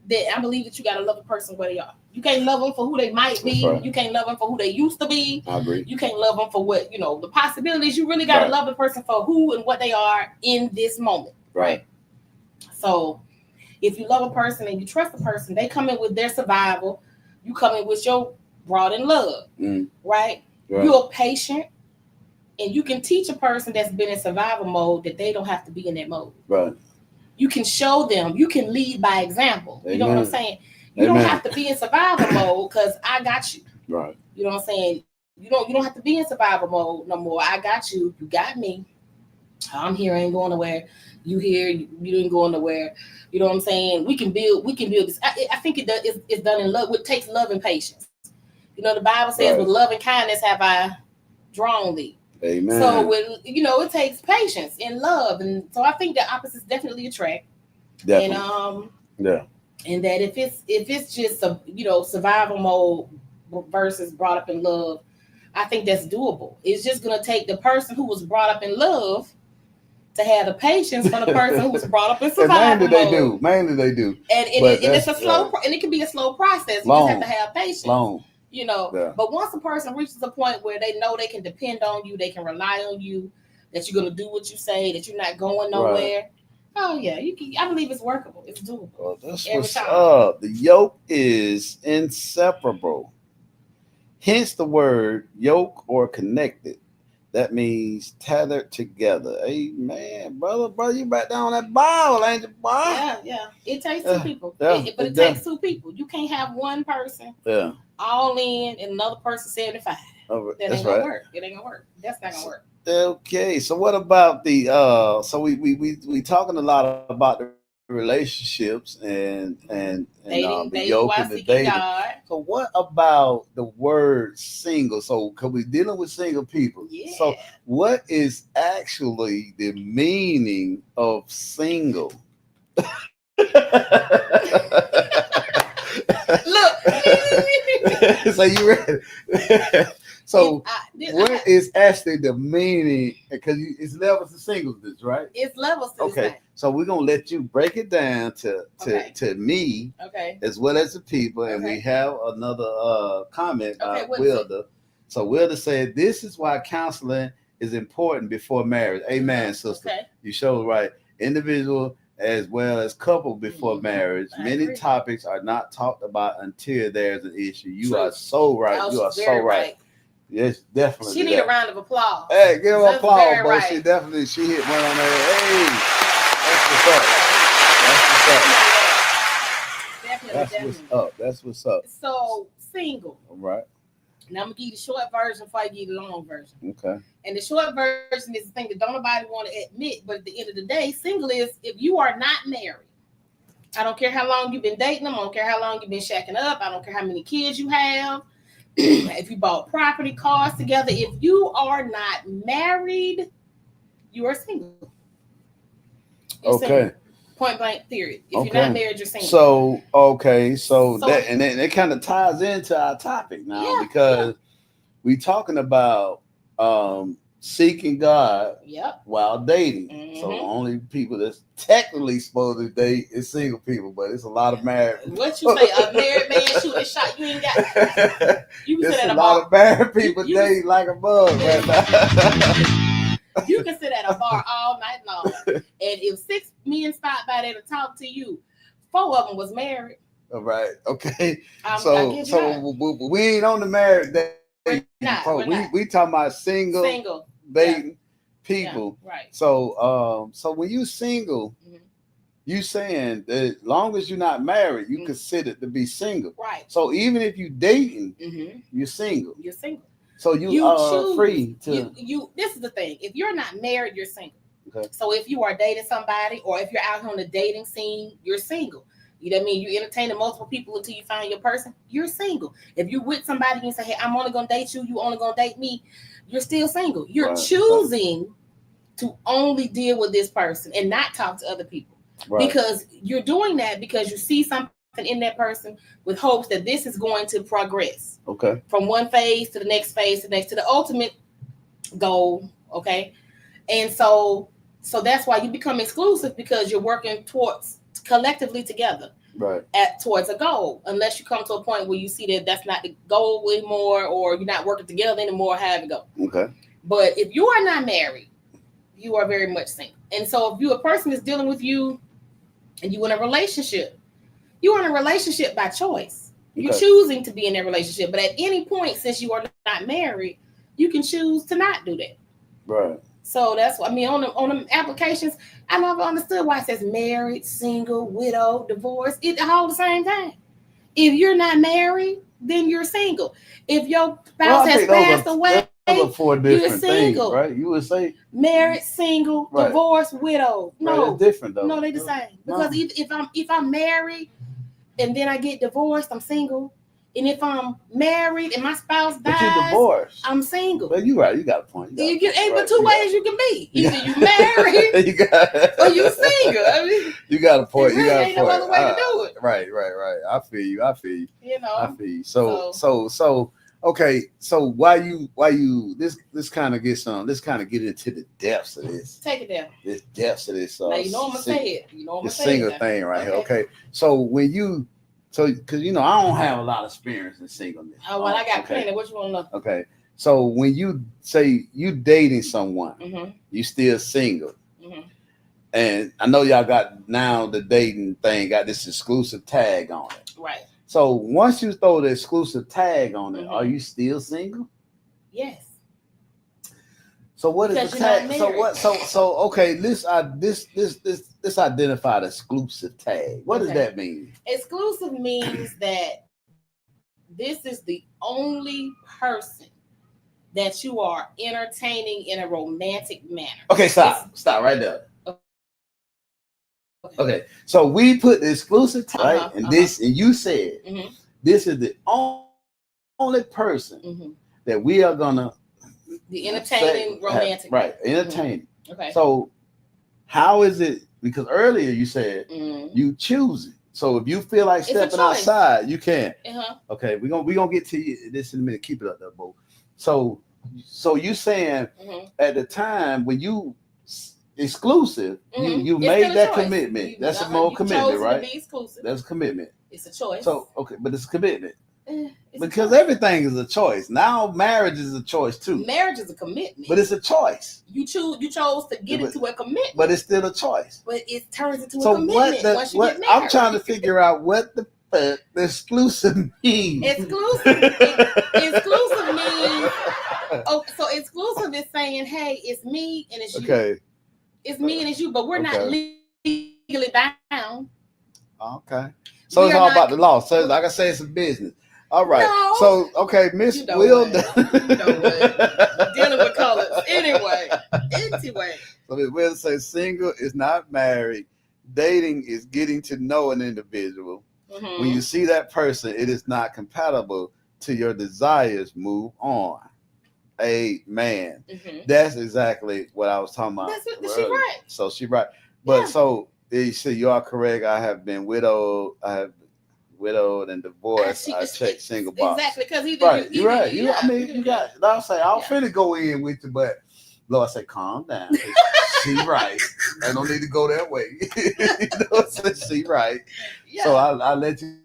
then I believe that you gotta love a person where they are. You can't love them for who they might be. Right. You can't love them for who they used to be. I agree. You can't love them for what, the possibilities. You really gotta love the person for who and what they are in this moment. Right. So if you love a person and you trust a person, they come in with their survival. You come in with your brought in love. Right? You're patient. And you can teach a person that's been in survival mode that they don't have to be in that mode. Right. You can show them. You can lead by example. Amen. You know what I'm saying? You don't have to be in survival mode because I got you. Right. You know what I'm saying? You don't have to be in survival mode no more. I got you. You got me. I'm here. I ain't going nowhere. You here. You ain't going nowhere. You know what I'm saying? We can build this. I think it's done in love. It takes love and patience. The Bible says, with love and kindness have I drawn thee. Amen. So when it takes patience and love, and so I think the opposites definitely attract. Definitely. And and that if it's just a survival mode versus brought up in love, I think that's doable. It's just gonna take the person who was brought up in love to have the patience for the person who was brought up in survival mode. Mainly they do. And it's a slow and it can be a slow process. You just have to have patience. Long. But once a person reaches a point where they know they can depend on you, they can rely on you, that you're gonna do what you say, that you're not going nowhere. Right. Oh yeah, you can. I believe it's workable. It's doable. Well, that's what's up. The yoke is inseparable. Hence the word yoke or connected. That means tethered together. Amen, brother, you back down that Bible, ain't you, boy? Yeah. It takes two people. It takes two people. You can't have one person. Yeah. All in and another person 75. That ain't gonna work. It ain't gonna work. That's not gonna work. Okay, so what about the so we talking a lot about the relationships and dating, the yoke and the dating. God. So what about the word single? So because we're dealing with single people. Yeah. So what is actually the meaning of single? Look. So you ready? So what is actually the meaning? Because it's levels of singleness, right? It's levels to okay. So we're gonna let you break it down to me, as well as the people, and we have another comment by Wilda. So Wilda said, "This is why counseling is important before marriage." Amen, sister. Okay. You showed right. Individual as well as couple before marriage. Many topics are not talked about until there's an issue. You are so right. You are so right. Yes, definitely. She need a round of applause. Hey, give her applause, boy. Right. She hit one on there. Hey, that's what's up. So single. All right. Now I'm gonna give you the short version before I give you the long version. Okay. And the short version is the thing that don't nobody want to admit, but at the end of the day, single is if you are not married. I don't care how long you've been dating them. I don't care how long you've been shacking up. I don't care how many kids you have. If you bought property, cars together. If you are not married, you are single. You're single. Point blank, period. If you're not married, you're single. So that and then it kind of ties into our topic now because we're talking about seeking God while dating. Mm-hmm. So only people that's technically supposed to date is single people, but it's a lot of married. What you say? A married man shooting a shot? You ain't got. You can sit at a bar. A lot of married people date like a bug right now. You can sit at a bar all night long, and if 6 men stopped by there to talk to you, 4 of them was married. All right. Okay. So we ain't on the married day. We're not. We talking about single dating people. Yeah, right. So when you single, you saying that as long as you're not married, you considered to be single. Right. So even if you dating, you're single. You're single. So you are free to. You. This is the thing. If you're not married, you're single. Okay. So if you are dating somebody, or if you're out on the dating scene, you're single. You know what I mean? You entertaining multiple people until you find your person. You're single. If you're with somebody and you say, "Hey, I'm only gonna date you. You only gonna date me," you're still single. You're choosing to only deal with this person and not talk to other people, because you're doing that because you see something in that person with hopes that this is going to progress. Okay. From one phase to the next phase to the next to the ultimate goal. Okay. And so that's why you become exclusive, because you're working towards collectively together, right, towards a goal, unless you come to a point where you see that that's not the goal anymore, or you're not working together anymore, however it go. Okay. But if you are not married, you are very much single. And so if you a person is dealing with you and you in a relationship, you're in a relationship by choice. You're choosing to be in that relationship. But at any point, since you are not married, you can choose to not do that. Right. So that's what I mean. On the applications, I never understood why it says married, single, widow, divorce. It all the same thing. If you're not married, then you're single. If your spouse has passed away, four different things, right? You would say married, single, divorce, widow. No, it's different though. No, they the same. Because if I'm married and then I get divorced, I'm single. And if I'm married and my spouse dies, but you're divorced, I'm single. But you're right. You got a point. You can two ways you can be. Either you married or you single. I mean, you got a point. Really you got a ain't point. No other way to do it. Right. I feel you. You know. I feel you. So okay. So why you this kind of gets on. Let's kind of get into the depths of this. Take it down. The depths of this. Now you know I'm gonna say it. You know I'm gonna say single thing right here. Okay. So when you. So, because I don't have a lot of experience in singleness. Oh, well, I got plenty. What you want to know? Okay. So when you say you dating someone, you still single, and I know y'all got now the dating thing got this exclusive tag on it. Right. So once you throw the exclusive tag on it, are you still single? Yes. So what is the tag? So what? So okay. This identify the exclusive tag. What does that mean? Exclusive means that this is the only person that you are entertaining in a romantic manner. Okay, stop right there. Okay. So we put the exclusive tag, right? And this, and you said this is the only person that we are gonna. The entertaining romantic. Right, entertaining. Okay. So how is it? Because earlier you said you choose it. So if you feel like stepping outside, you can. Okay, we're gonna get to this in a minute. Keep it up there, Bo. So you saying at the time when you exclusive, you made that commitment. That's a more commitment, right? That's a commitment. It's a choice. So okay, but it's a commitment. Because everything is a choice. Now marriage is a choice too. Marriage is a commitment. But it's a choice. You chose to get into a commitment. But it's still a choice. But it turns into a commitment once you get married. I'm trying to figure out what the exclusive means. Exclusive means so exclusive is saying, hey, it's me and it's you. Okay. It's me and it's you, but we're not legally bound. Okay. So it's all about the law. So like I say, it's a business. All right. No. So, okay, Miss Wilda. Dealing with colors. Anyway. So Miss Wilda says single is not married. Dating is getting to know an individual. When you see that person, it is not compatible to your desires. Move on. Amen. That's exactly what I was talking about. She right. So she right. But so you see, you are correct. I have been widowed. I have widowed and divorced. I checked single box. Exactly, because right. You're right. You got. I'll say I'm finna go in with you, but Lord, I say calm down. She right. I don't need to go that way. She right. Yeah. So I let you.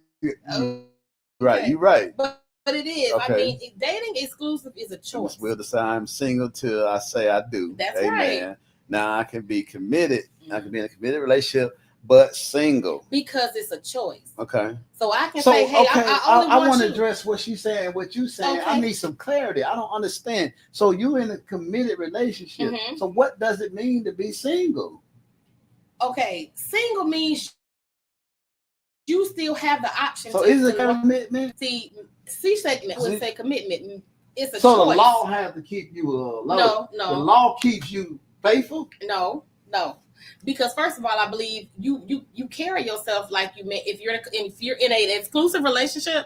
Right. You're right. But it is. Okay. I mean, dating exclusive is a choice. We'll decide I'm single till I say I do. That's right. Now I can be committed. I can be in a committed relationship, but single. Because it's a choice. Okay. So I can say, hey, I want to address what she's saying, what you saying. Okay. I need some clarity. I don't understand. So you're in a committed relationship. So what does it mean to be single? Okay, single means you still have the option. So is it commitment? See, I would say commitment. It's a so choice. The law has to keep you No. The law keeps you faithful? No. Because first of all, I believe you carry yourself like you may. If you're in an exclusive relationship,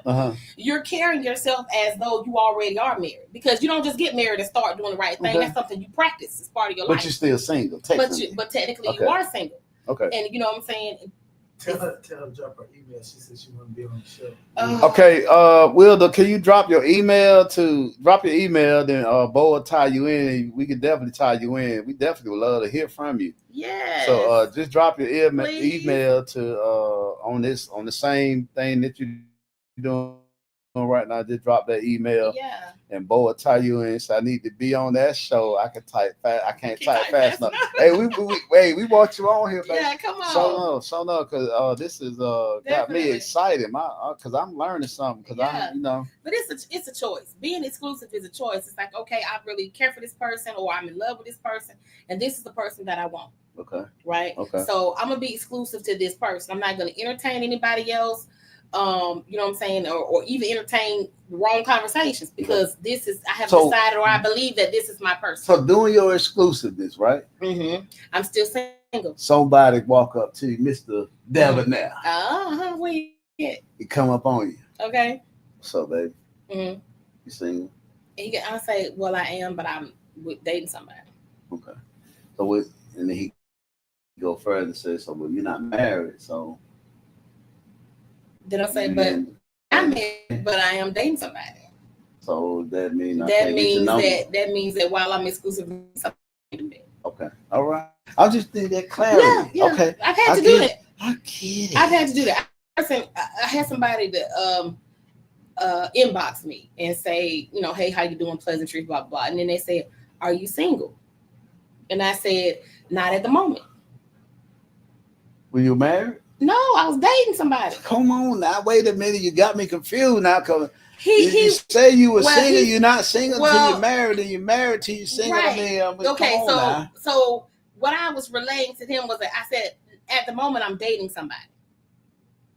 you're carrying yourself as though you already are married. Because you don't just get married and start doing the right thing. Okay. That's something you practice. It's part of your life. But you're still single. But technically you are single. Okay. And you know what I'm saying? Tell her to drop her email. She said she want to be on the show. Okay, Wilder, can you drop your email? Then Bo will tie you in. We can definitely tie you in. We definitely would love to hear from you. Yeah. So just drop your email to on the same thing that you're doing right now. Just drop that email. Yeah. And Bo will tie you in. So I need to be on that show. I can type fast. I can't type fast enough. Hey, we want you on here, baby. Yeah, come on. So no, because this is got me excited. Because I'm learning something. Because I'm, But it's a choice. Being exclusive is a choice. It's like, okay, I really care for this person, or I'm in love with this person, and this is the person that I want. Okay. Right. Okay. So I'm gonna be exclusive to this person. I'm not gonna entertain anybody else. You know what I'm saying, or even entertain wrong conversations, because I have decided, or I believe that this is my person. So doing your exclusiveness, right? Mm-hmm. I'm still single. Somebody walk up to you, Mr. Debonair. Where you at? He come up on you. Okay. What's up, baby? Mm-hmm. You single? I say, well, I am, but I'm dating somebody. Okay. So and then he go further and say, so well, you're not married, so. Then I say, but I'm married, but I am dating somebody. So that means that while I'm exclusive, okay, all right. I'll just think that clarity. Yeah. Okay, I've had to do that. I get it. I've had to do that. I had somebody that inbox me and say, hey, how you doing? Pleasantries, blah blah. And then they said, are you single? And I said, not at the moment. Were you married? No, I was dating somebody. Come on now, wait a minute. You got me confused now. Cause you say you were single. You're not single until you're married, and you're married till you're single. Right. Okay, so what I was relaying to him was that I said, at the moment, I'm dating somebody.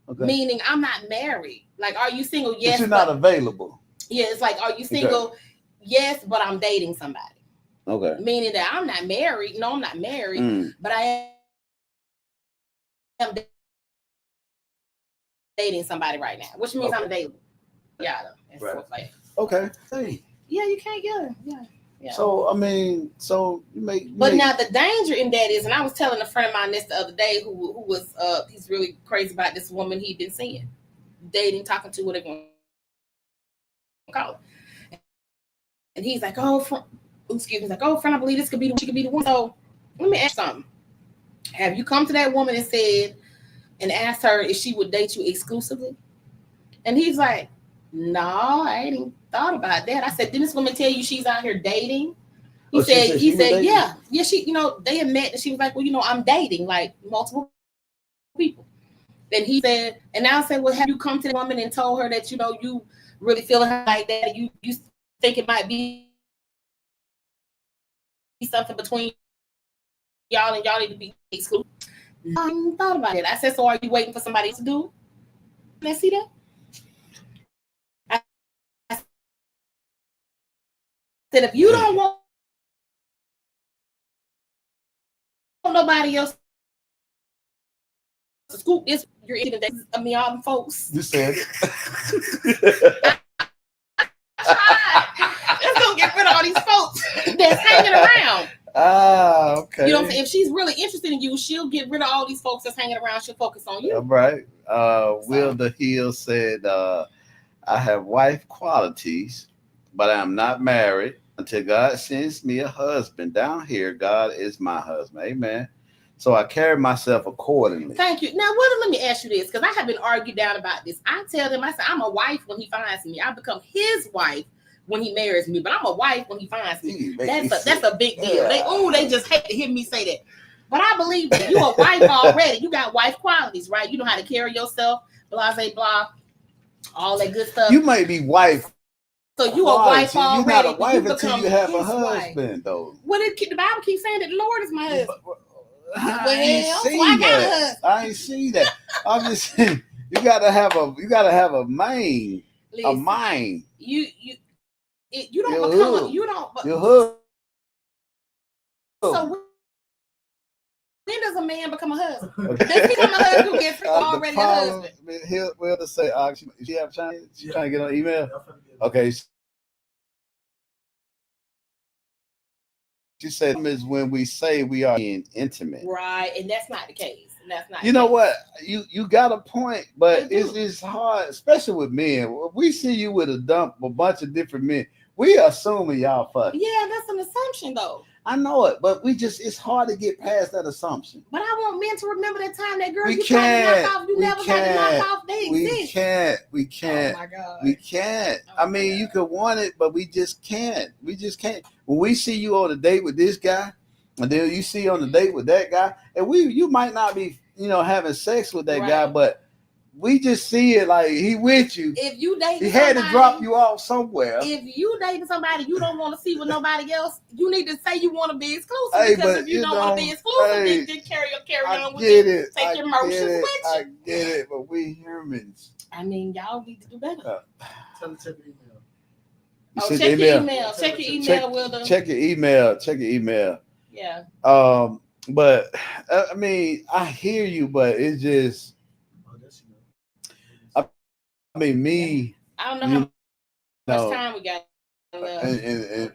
Okay. Meaning I'm not married. Like, are you single? Yes. But you're not available. Yeah, it's like, are you single? Okay. Yes, but I'm dating somebody. Okay. Meaning that I'm not married. No, I'm not married, but I am dating somebody right now, which means I'm available. Yeah. Right. Okay. Hey. Yeah, you can't get it. Yeah. So I mean, you make. Now the danger in that is, and I was telling a friend of mine this the other day, who was he's really crazy about this woman he'd been seeing, dating, talking to, whatever you want to call it. And he's like, friend, I believe this could be she could be the one. So let me ask you something. Have you come to that woman and said, and asked her if she would date you exclusively? And he's like, no, I ain't even thought about that. I said, didn't this woman tell you she's out here dating? He said, yeah, she, they had met, and she was like, well, I'm dating like multiple people. Then he said, and I said, well, have you come to the woman and told her that, you really feeling her like that? You think it might be something between y'all and y'all need to be exclusive? I hadn't thought about it. I said, so are you waiting for somebody else to do? Let's see that. I said, if you don't want nobody else to scoop this, you're eating that. I mean, all them folks. You said it. Let's go get rid of all these folks that's hanging around. Okay. You know what I'm saying? If she's really interested in you, she'll get rid of all these folks that's hanging around. She'll focus on you. Right. Will the Hill said, I have wife qualities, but I am not married. Until God sends me a husband down here, God is my husband. Amen. So I carry myself accordingly. Thank you. Now, let me ask you this, because I have been argued down about this. I tell them, I say, I'm a wife when he finds me. I become his wife when he marries me, but I'm a wife when he finds me. That's a big deal. Yeah. They just hate to hear me say that. But I believe that you're a wife already. You got wife qualities, right? You know how to carry yourself, blah, blah, blah, all that good stuff. You may be wife. So you a wife already. You're not a wife until you have a husband, though. Well, the Bible keeps saying that the Lord is my husband. I ain't see that. I'm just saying, you gotta have a mind. Listen, a mind. You don't Your become hood. you don't. Your hood. So when does a man become a husband? Does he become a husband who gets already a husband? He'll just say, she have China? She trying to get on email? Okay. She said is when we say we are being intimate. Right, and that's not the case. That's not. You know what? You got a point, but it's hard, especially with men. If we see you with a bunch of different men, we assuming y'all fuck. Yeah, that's an assumption though. I know it, but it's hard to get past that assumption. But I want men to remember that time that girl you tried to knock off, you never got to knock off. They exist. We can't. Oh my God. We can't. Oh I mean, you could want it, but we just can't. We just can't. When we see you on a date with this guy, and then you see on the date with that guy, and you might not be, having sex with that guy, but we just see it like he with you. If you dating he had to drop you off somewhere. If you dating somebody you don't want to see with nobody else, you need to say you want to be exclusive. Because if you don't want to be exclusive, then carry on with it. Take your emotions with you. I get it, but we humans. I mean, y'all need to do better. Tell me check your email. Check your email. Check your email, Wilder. Check your email. Check your email. Yeah. But I mean, I hear you, but it's just. I mean, me. I don't know how much time we got. And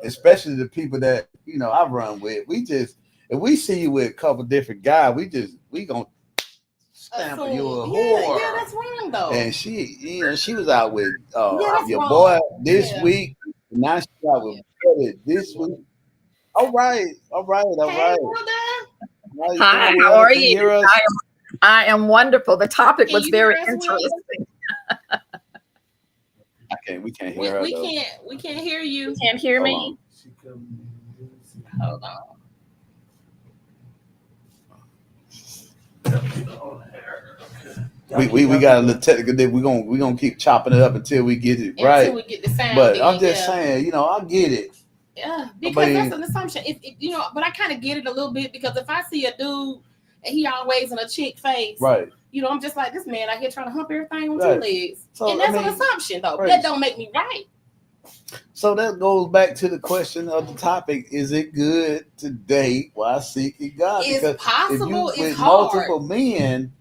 especially the people that I run with, if we see you with a couple different guys, we gonna stamp you a whore. Yeah, that's wrong though. And she was out with your boy this week. Now she's out with this week. All right. Hey, hi, how are you? I am wonderful. The topic was very interesting. We can't hear her. We can't hear you. You can't hear me. Hold on. We got a little technical. We're gonna keep chopping it up until we get it right. Until we get the sound. But I'm just saying, I get it. Yeah, because that's an assumption. If but I kind of get it a little bit because if I see a dude and he always in a chick face, right? I'm just like this man out here trying to hump everything on two legs, and that's an assumption though. Right. That don't make me right. So that goes back to the question of the topic: is it good to date while seeking God? It's possible. If you, it's with hard. Multiple men,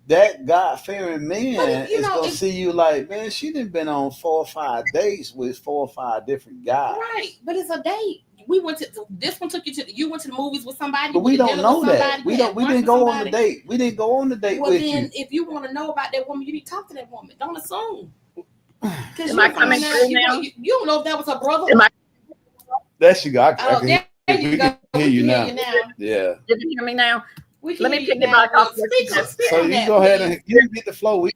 that God-fearing man is gonna see you like, man, she done been on 4 or 5 dates with 4 or 5 different guys. Right, but it's a date. We went to this one. You went to the movies with somebody, but we don't know that. We didn't go on the date. We didn't go on the date with you. Well, then, if you want to know about that woman, you need to talk to that woman. Don't assume. Am I coming through now? You don't know if that was her brother. That's you go. I can hear you now. Yeah. You can hear me now. Let me pick it back up. So you go ahead and get the flow. We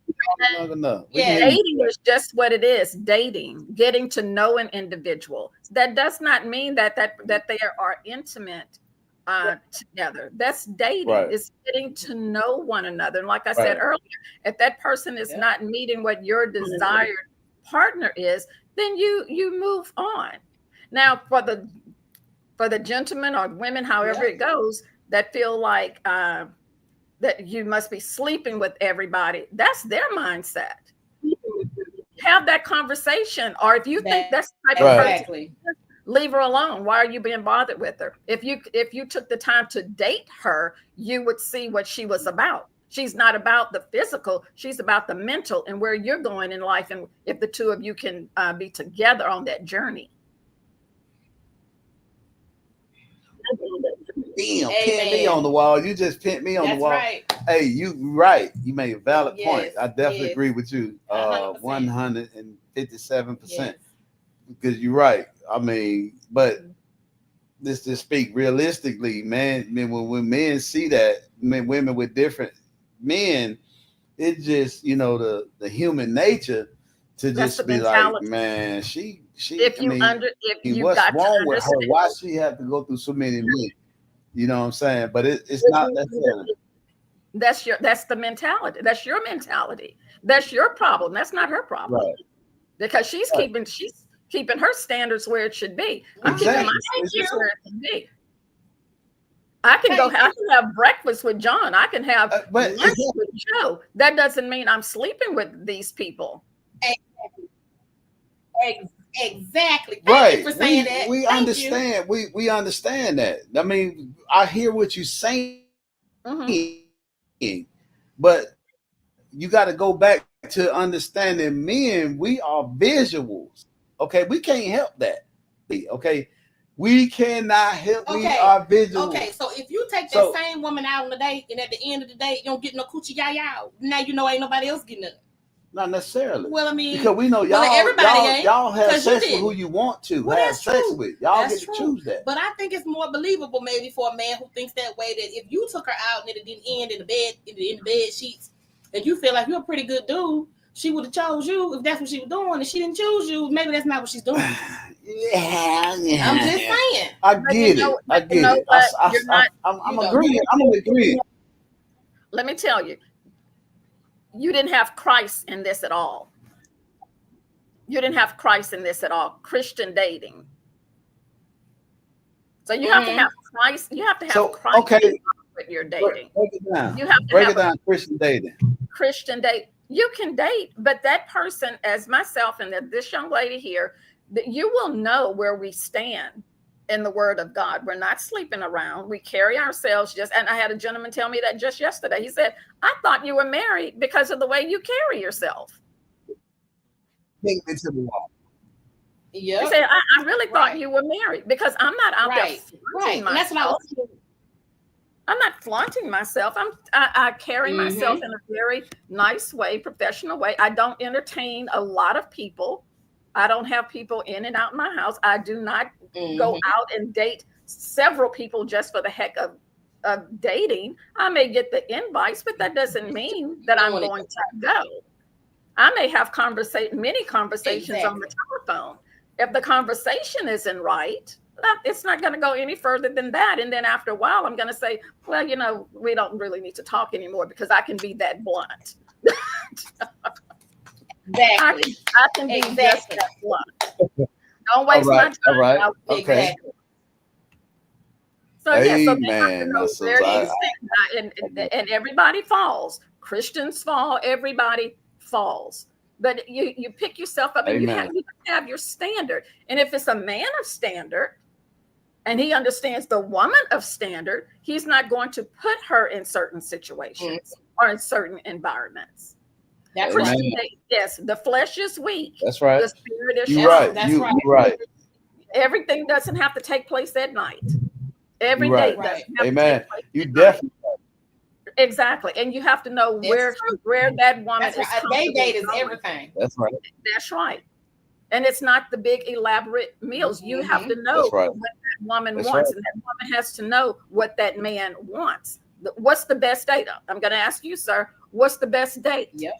dating is just what it is. Dating, getting to know an individual. That does not mean that they are intimate together. That's dating. Right. It's getting to know one another. And like I said earlier, if that person is not meeting what your desired partner is, then you move on. Now, for the gentlemen or women, however it goes, that feel like that you must be sleeping with everybody, that's their mindset. Have that conversation, or if you think that's the type of person, leave her alone. Why are you being bothered with her? If you took the time to date her, you would see what she was about. She's not about the physical, she's about the mental and where you're going in life, and if the two of you can be together on that journey. Damn, pin me on the wall. You just pinned me on the wall. Right. Hey, you right. You made a valid point. I definitely agree with you. 157%. Because you're right. I mean, but this to speak realistically, man. When men see that, women with different men, it's just the human nature to just be like, man, she. What's wrong with her? Why she have to go through so many men? You know what I'm saying? But it's not necessarily. That's the mentality. That's your mentality. That's your problem. That's not her problem. Right. Because she's keeping her standards where it should be. I'm keeping my standards where it should be. I can go. I can have breakfast with John. I can have but lunch with Joe. That doesn't mean I'm sleeping with these people. Exactly. Thank right. you for saying that. We Thank understand. We understand that. I mean, I hear what you're saying, but you got to go back to understanding men. We are visuals. Okay, we can't help that. Okay, we cannot help. We are visuals. Okay, so if you take that same woman out on a date, and at the end of the day, you don't get no coochie yaya, now you know ain't nobody else getting it. Not necessarily. Well, I mean, because we know y'all, y'all have sex with who you want to have sex with. Y'all get to choose that. But I think it's more believable maybe for a man who thinks that way, that if you took her out and it didn't end in the bed, in the bed sheets, and you feel like you're a pretty good dude, she would have chose you if that's what she was doing, and she didn't choose you. Maybe that's not what she's doing. Yeah. I'm just saying. I get it. I get it. I'm agreeing. I'm agreeing. Let me tell you, you didn't have Christ in this at all. You didn't have Christ in this at all. Christian dating. So you have to have Christ. You have to have Christ with your dating. Break it down. You have to break it down. Christian dating. Christian date. You can date, but that person, as myself and this young lady here, that you will know where we stand in the Word of God. We're not sleeping around. We carry ourselves and I had a gentleman tell me that just yesterday. He said, I thought you were married because of the way you carry yourself. Into the wall. Yeah. He said, I really thought you were married because I'm not out there flaunting myself. That's what I was saying. I'm not flaunting myself. I carry myself in a very nice way, professional way. I don't entertain a lot of people. I don't have people in and out of my house. I do not go out and date several people just for the heck of dating. I may get the invites, but that doesn't mean that I'm going to go. I may have many conversations on the telephone. If the conversation isn't right, it's not going to go any further than that. And then after a while, I'm going to say, well, we don't really need to talk anymore because I can be that blunt. Exactly. I can be just that blunt. Don't waste my time. All right. Okay. Exactly. So and everybody falls. Christians fall. Everybody falls. But you pick yourself up and you have your standard. And if it's a man of standard and he understands the woman of standard, he's not going to put her in certain situations or in certain environments. That's right. Yes, the flesh is weak. That's right. The spirit is strong. Right. That's right. You're right. Everything doesn't have to take place at night. Every day doesn't have to take place. You definitely. Exactly. And you have to know where that woman is. A day date is everything. That's right. That's right. And it's not the big elaborate meals. You have to know what that woman wants. And that woman has to know what that man wants. What's the best date? I'm going to ask you, sir, what's the best date? Yep.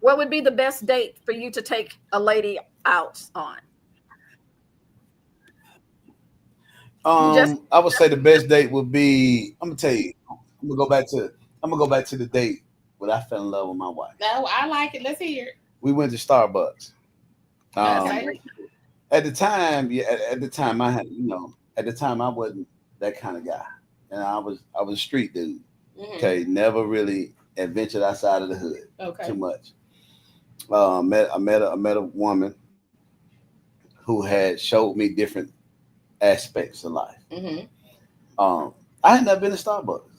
What would be the best date for you to take a lady out on? I would say the best date would be, I'm gonna tell you, I'm gonna go back to the date when I fell in love with my wife. No, I like it. Let's hear it. We went to Starbucks. At the time I had, I wasn't that kind of guy. And I was a street dude. Okay. Never really adventured outside of the hood too much. I met a woman who had showed me different aspects of life. I had never been to Starbucks.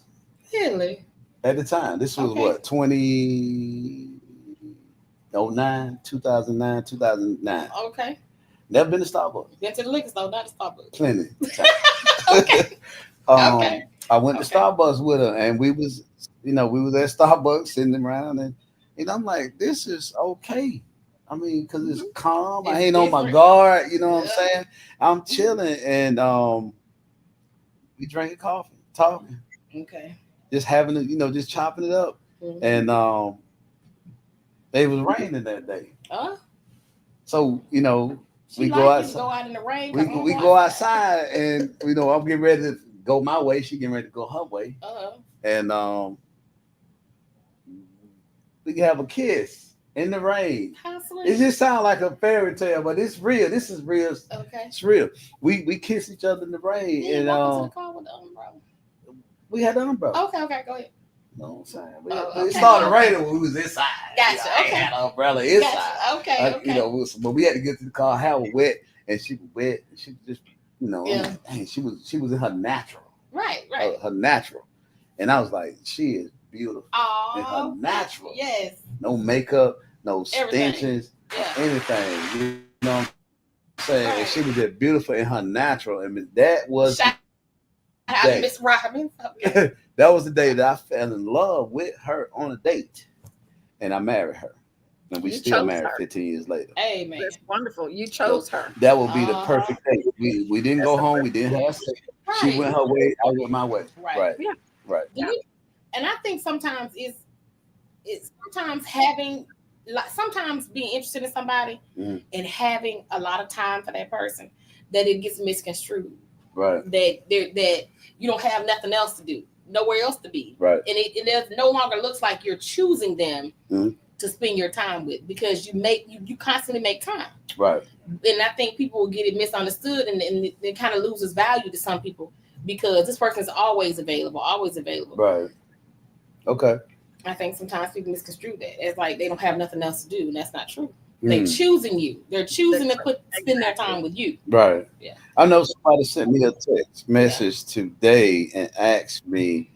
Really? At the time. This was what, 2009. Okay. Never been to Starbucks. Been to the liquor store, not to Starbucks. Plenty. Okay. I went to Starbucks with her, and we was at Starbucks sitting around, and I'm like, this is okay. I mean, because it's calm. I ain't on my guard. You know what I'm saying? I'm chilling, and we drinking coffee, talking. Okay. Just having it, just chopping it up. And it was raining that day. So, we go outside. Go out in the rain. We go outside, and I'm getting ready to go my way. She getting ready to go her way. And we can have a kiss in the rain. How sweet. It just sounds like a fairy tale, but it's real. This is real. Okay. It's real. We kiss each other in the rain. And to the car with the umbrella. We had the umbrella. Okay, go ahead. You know what I'm saying? Oh, It okay. started raining when we was inside. Gotcha, You know, I ain't okay. had an umbrella inside. Gotcha. Okay. You know, but we had to get to the car. Hair was wet, and she was wet. And she just, you know, Yeah. I'm like, dang, she was in her natural. Right. Her natural. And I was like, she is beautiful. In her Oh, natural. yes. No makeup, no Everything. extensions, Yeah. anything. You know what I'm saying? Right. And she was just beautiful in her natural. And that was Shout out to Miss Robin. Okay. that was the day that I fell in love with her on a date. And I married her. And we You still chose married her. 15 years later. Amen. That's wonderful. You chose her. That would be the perfect date. We didn't That's go the home. We didn't have sex. Right. She went her way. I went my way. Right. Yeah. Right. Do you- and I think sometimes it's sometimes having like sometimes being interested in somebody and having a lot of time for that person that it gets misconstrued. Right. That you don't have nothing else to do, nowhere else to be. Right. And it no longer looks like you're choosing them to spend your time with because you constantly make time. Right. And I think people will get it misunderstood and it kind of loses value to some people because this person is always available. Right. Okay. I think sometimes people misconstrue that. It's like they don't have nothing else to do, and that's not true. They're choosing you. They're choosing to spend their time with you. Right. Yeah. I know somebody sent me a text message today and asked me,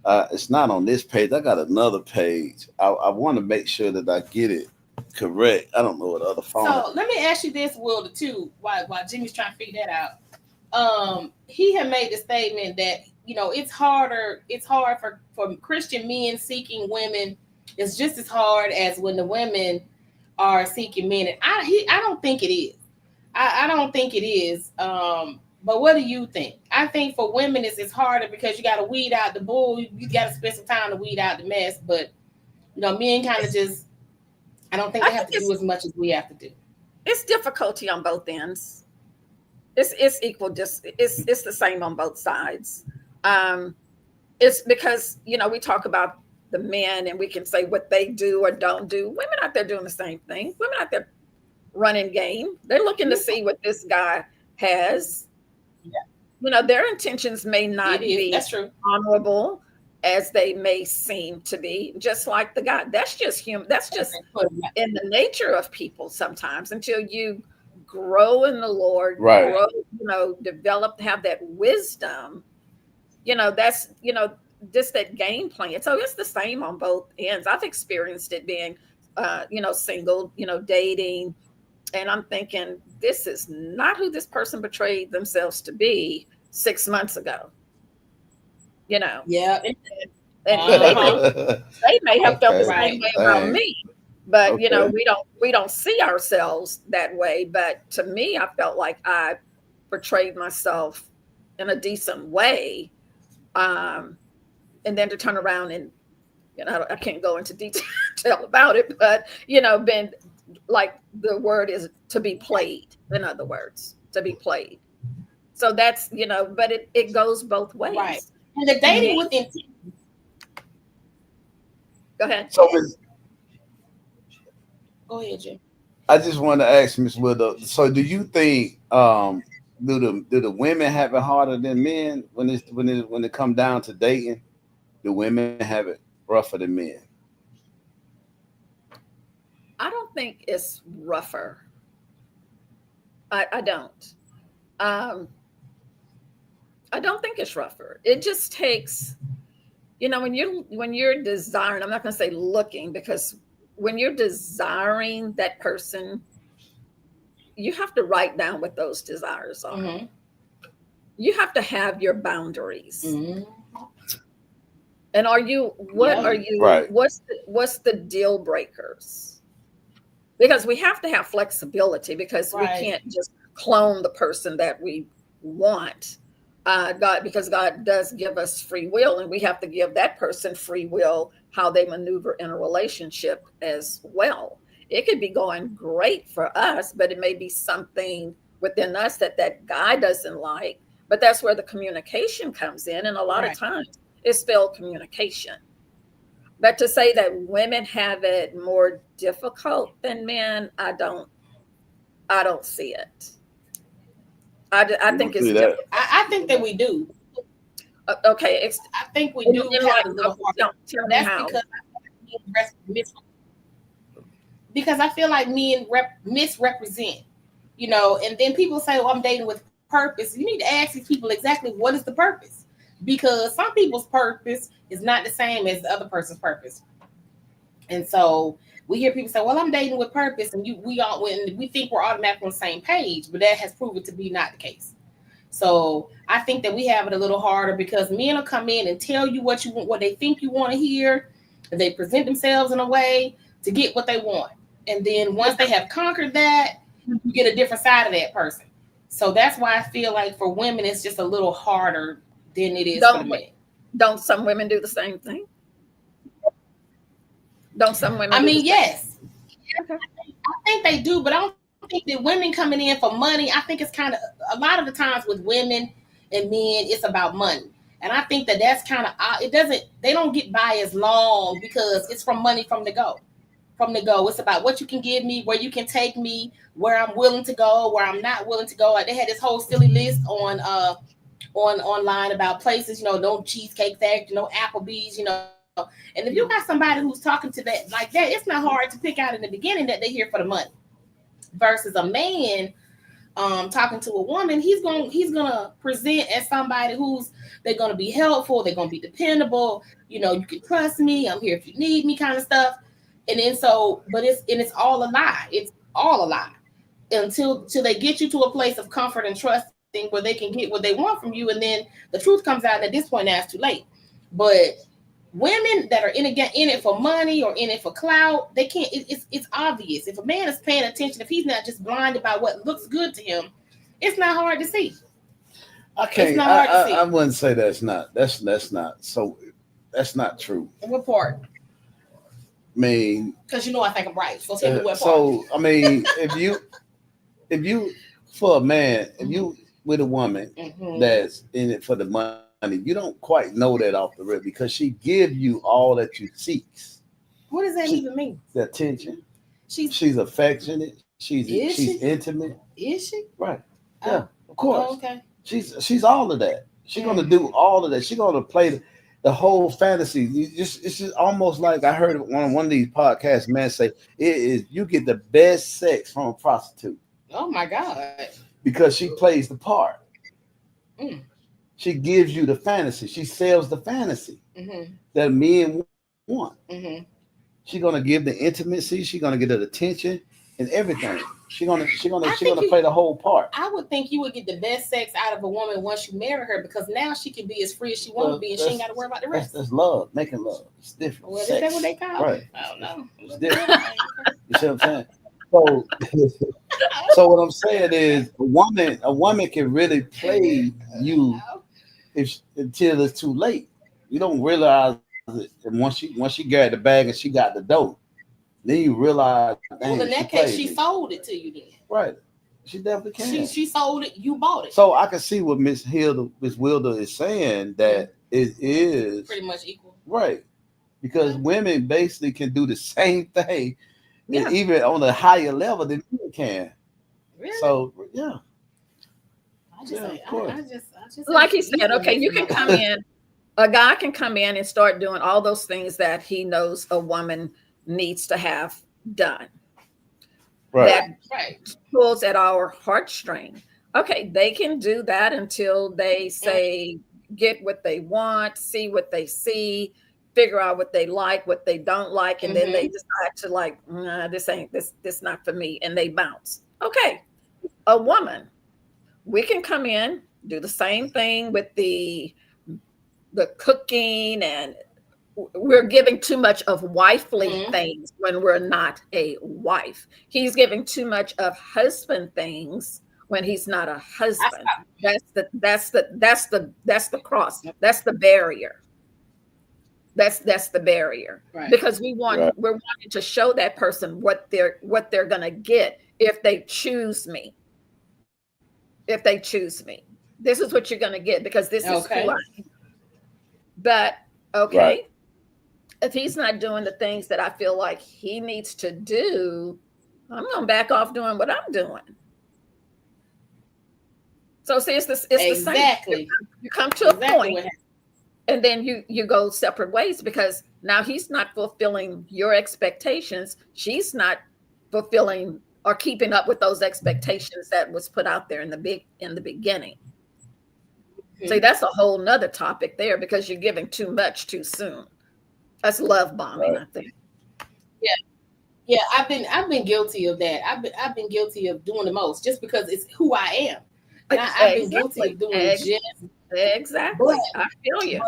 it's not on this page. I got another page. I want to make sure that I get it correct. I don't know what other phone. So let me ask you this, Wilder, too, while Jimmy's trying to figure that out. He had made the statement that, it's hard for Christian men seeking women. It's just as hard as when the women are seeking men. And I don't think it is. I don't think it is. But what do you think? I think for women it's harder because you got to weed out the bull. You got to spend some time to weed out the mess. But men kind of just, I don't think they have to do as much as we have to do. It's difficulty on both ends. It's equal. Just it's the same on both sides. It's because we talk about the men and we can say what they do or don't do. Women out there doing the same thing. Women out there running game. They're looking to see what this guy has. Yeah. Their intentions may not be That's true. honorable as they may seem to be, just like the guy. That's just human. That's just in the nature of people sometimes until you grow in the Lord, right? Grow, develop, have that wisdom. That's just that game plan. So it's the same on both ends. I've experienced it being, single, dating, and I'm thinking this is not who this person portrayed themselves to be 6 months ago. Yeah. And they may have felt the same way about me, but we don't see ourselves that way. But to me, I felt like I portrayed myself in a decent way, and then to turn around and I can't go into detail about it, but been like the word is to be played. In other words, to be played. So that's but it goes both ways. Right. And the dating with intent. Go ahead. So go ahead, Jim. I just want to ask Ms. Wilder. So do you think do the women have it harder than men when it come down to dating? Do women have it rougher than men? I don't think it's rougher. I don't. I don't think it's rougher. It just takes, when you're desiring, I'm not going to say looking, because when you're desiring that person, you have to write down what those desires are. Mm-hmm. You have to have your boundaries. Mm-hmm. And are you right. What's the deal breakers? Because we have to have flexibility because we can't just clone the person that we want. Because God does give us free will, and we have to give that person free will how they maneuver in a relationship as well. It could be going great for us, but it may be something within us that guy doesn't like. But that's where the communication comes in, and a lot of times it's failed communication. But to say that women have it more difficult than men, I don't see it. I think it's different. I think that we do. Okay, I think we and do then, have like, a little okay, hard. tell me That's how. because I feel like men misrepresent, and then people say, "Oh, I'm dating with purpose." You need to ask these people exactly what is the purpose, because some people's purpose is not the same as the other person's purpose. And so we hear people say, "Well, I'm dating with purpose," and when we think we're automatically on the same page, but that has proven to be not the case. So I think that we have it a little harder because men will come in and tell you what you want, what they think you want to hear. And they present themselves in a way to get what they want. And then once they have conquered that, you get a different side of that person. So that's why I feel like for women, it's just a little harder than it is for the men. Don't some women do the same thing? Don't some women? I mean, yes. Okay. I think they do, but I don't think that women coming in for money. I think it's kind of a lot of the times with women and men, it's about money. And I think that that's kind of they don't get by as long because it's from money from the go. From the go, it's about what you can give me, where you can take me, where I'm willing to go, where I'm not willing to go. Like they had this whole silly list on online about places, no Cheesecake Factory, no Applebee's, And if you got somebody who's talking to that like that, it's not hard to pick out in the beginning that they're here for the money. Versus a man talking to a woman, he's gonna present as somebody who's they're gonna be helpful, they're gonna be dependable, you can trust me, I'm here if you need me, kind of stuff. And then but it's all a lie. It's all a lie until they get you to a place of comfort and trusting where they can get what they want from you, and then the truth comes out. And at this point, now it's too late. But women that are in it for money or in it for clout, they can't. It's obvious. If a man is paying attention, if he's not just blinded by what looks good to him, it's not hard to see. I can't. It's not hard to see. I wouldn't say that's not. That's not. So that's not true. What part? I mean, because I think I'm right. So tell me what part. So I mean, if you for a man, if you with a woman that's in it for the money, you don't quite know that off the rip because she gives you all that you seek. What does that even mean? The attention. She's affectionate. She's intimate. Is she? Right. Yeah. Of course. Oh, okay. She's all of that. She's gonna do all of that. She's gonna play the whole fantasy. It's just almost like I heard one of these podcasts, man, say you get the best sex from a prostitute. Oh my God. Because she plays the part. Mm. She gives you the fantasy. She sells the fantasy that men want. Mm-hmm. She's gonna give the intimacy. She's gonna get the attention and everything. She's gonna play the whole part. I would think you would get the best sex out of a woman once you marry her because now she can be as free as she wants to be and she ain't got to worry about the rest. That's love, making love. It's different. Well, is that what they call it? Right. I don't know. It's different. You see what I'm saying? So what I'm saying is a woman can really play you until it's too late. You don't realize it. And once she got the bag and she got the dough, then you realize. Well, in that case, she sold it to you then. Right. She definitely can. She sold it. You bought it. So I can see what Miss Wilder is saying, that it is pretty much equal. Right. Because women basically can do the same thing, and even on a higher level than men can. Really? So yeah. I just like he said, okay, you can come in. A guy can come in and start doing all those things that he knows a woman needs to have done. Right. That pulls at our heartstring. Okay, they can do that until they say get what they want, see what they see, figure out what they like, what they don't like, and then they decide to like, nah, this not for me, and they bounce. Okay, a woman, we can come in, do the same thing with the cooking, and we're giving too much of wifely things when we're not a wife. He's giving too much of husband things when he's not a husband. That's the cross. That's the barrier. That's the barrier. Right. Because we're wanting to show that person what they're gonna get if they choose me. If they choose me, this is what you're gonna get because this is who I am. But if he's not doing the things that I feel like he needs to do, I'm gonna back off doing what I'm doing. So see, it's the same. You come to a point. and then you go separate ways because now he's not fulfilling your expectations. She's not fulfilling or keeping up with those expectations that was put out there in the beginning. See, that's a whole nother topic there because you're giving too much too soon. That's love bombing, Right. I think. Yeah, I've been guilty of that. I've been guilty of doing the most just because it's who I am. And I've been guilty of doing just Exactly. But- I feel you.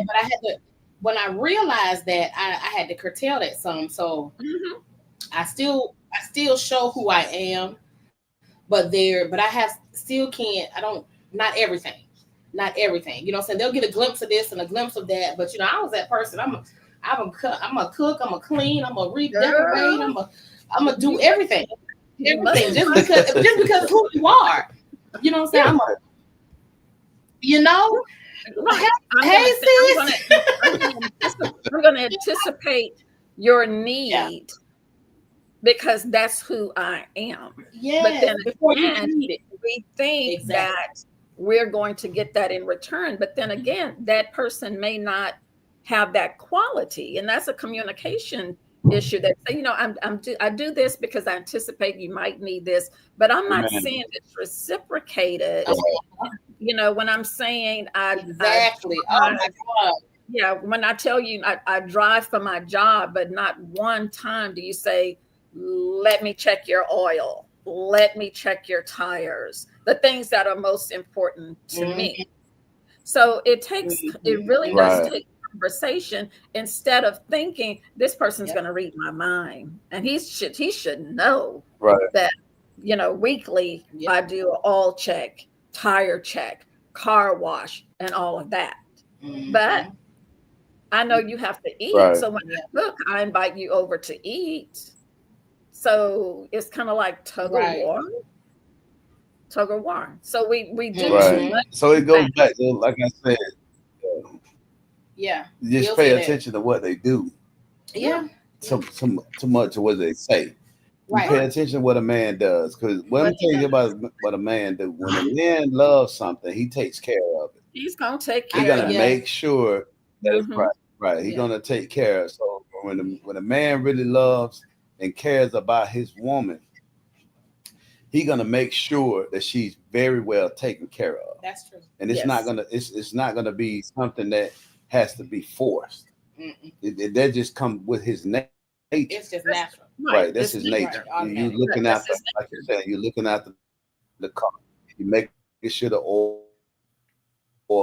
but I had to when I realized that I had to curtail that some. So Mhm. I still show who I am, but I not everything. Not everything. You know what I'm saying? They'll get a glimpse of this and a glimpse of that. But I was that person. I'm a cook, I'm a clean, I'm a redecorate, I'm a do everything. Everything. Just because of who you are. You know what I'm saying? Right. Hey, I'm going to anticipate your need because that's who I am. Yeah. But then Before you again, need it. we think Exactly. that we're going to get that in return. But then again, that person may not have that quality. And that's a communication issue that say, I do this because I anticipate you might need this, but I'm not saying it's reciprocated. When I'm saying Exactly. Oh my God. Yeah, when I tell you I drive for my job, but not one time do you say, let me check your oil, let me check your tires, the things that are most important to me. So it really does take conversation instead of thinking this person's going to read my mind, and he should know that weekly I do oil check, tire check, car wash, and all of that. But I know you have to eat. So when I cook, I invite you over to eat. So it's kind of like tug of war. So we do too much. So it goes back to, like I said, just pay attention to what they do. Yeah. Too much to what they say. Right. Pay attention to what a man does, because what I'm telling you about what a man does. When a man loves something, he takes care of it. He's gonna take care. He's gonna make sure that it's right. Right. He's gonna take care of it. So when a man really loves and cares about his woman, he's gonna make sure that she's very well taken care of. That's true. And it's not gonna be something that has to be forced. That just comes with his nature. It's just natural. Right. That's his nature. You're looking at like you said, you're looking at the car. You make sure the oil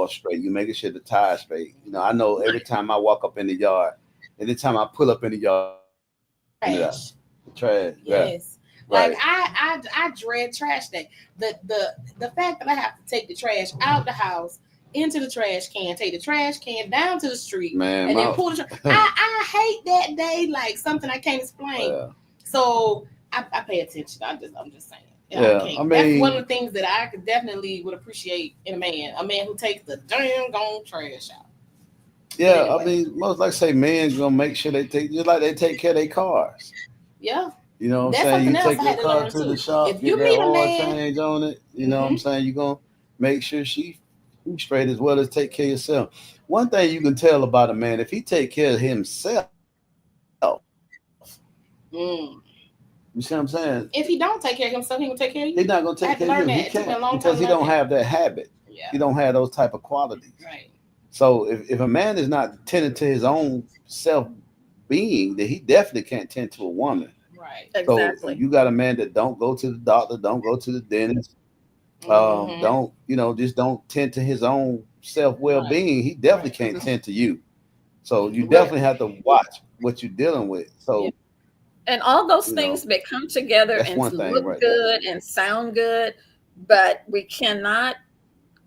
straight. You making sure the tire straight. I know every time I walk up in the yard, anytime I pull up in the yard, trash. Yes. Like I dread trash day. The fact that I have to take the trash out the house, into the trash can, take the trash can down to the street, and then pull the trash. I hate that day like something I can't explain. Yeah. So I pay attention. I'm just saying. I mean, that's one of the things that I could definitely would appreciate in a man who takes the damn gone trash out. Yeah, anyway. I mean, most like say men's gonna make sure they take care of their cars. Yeah. You know what I'm saying? You take your car to the shop, if you get meet that a oil man, change on it. You know what I'm saying? You're gonna make sure she's straight as well as take care of yourself. One thing you can tell about a man, if he take care of himself, you see what I'm saying? If he don't take care of himself, he will take care of you. He's not gonna take care of you. He can't because he don't have that habit. Yeah. He don't have those type of qualities. Right. So if a man is not tending to his own self-being, then he definitely can't tend to a woman. Right. Exactly. So you got a man that don't go to the doctor, don't go to the dentist, just don't tend to his own self-well-being. Right. He definitely can't tend to you. So you definitely have to watch what you're dealing with. So and all those things that come together and look good and sound good, but we cannot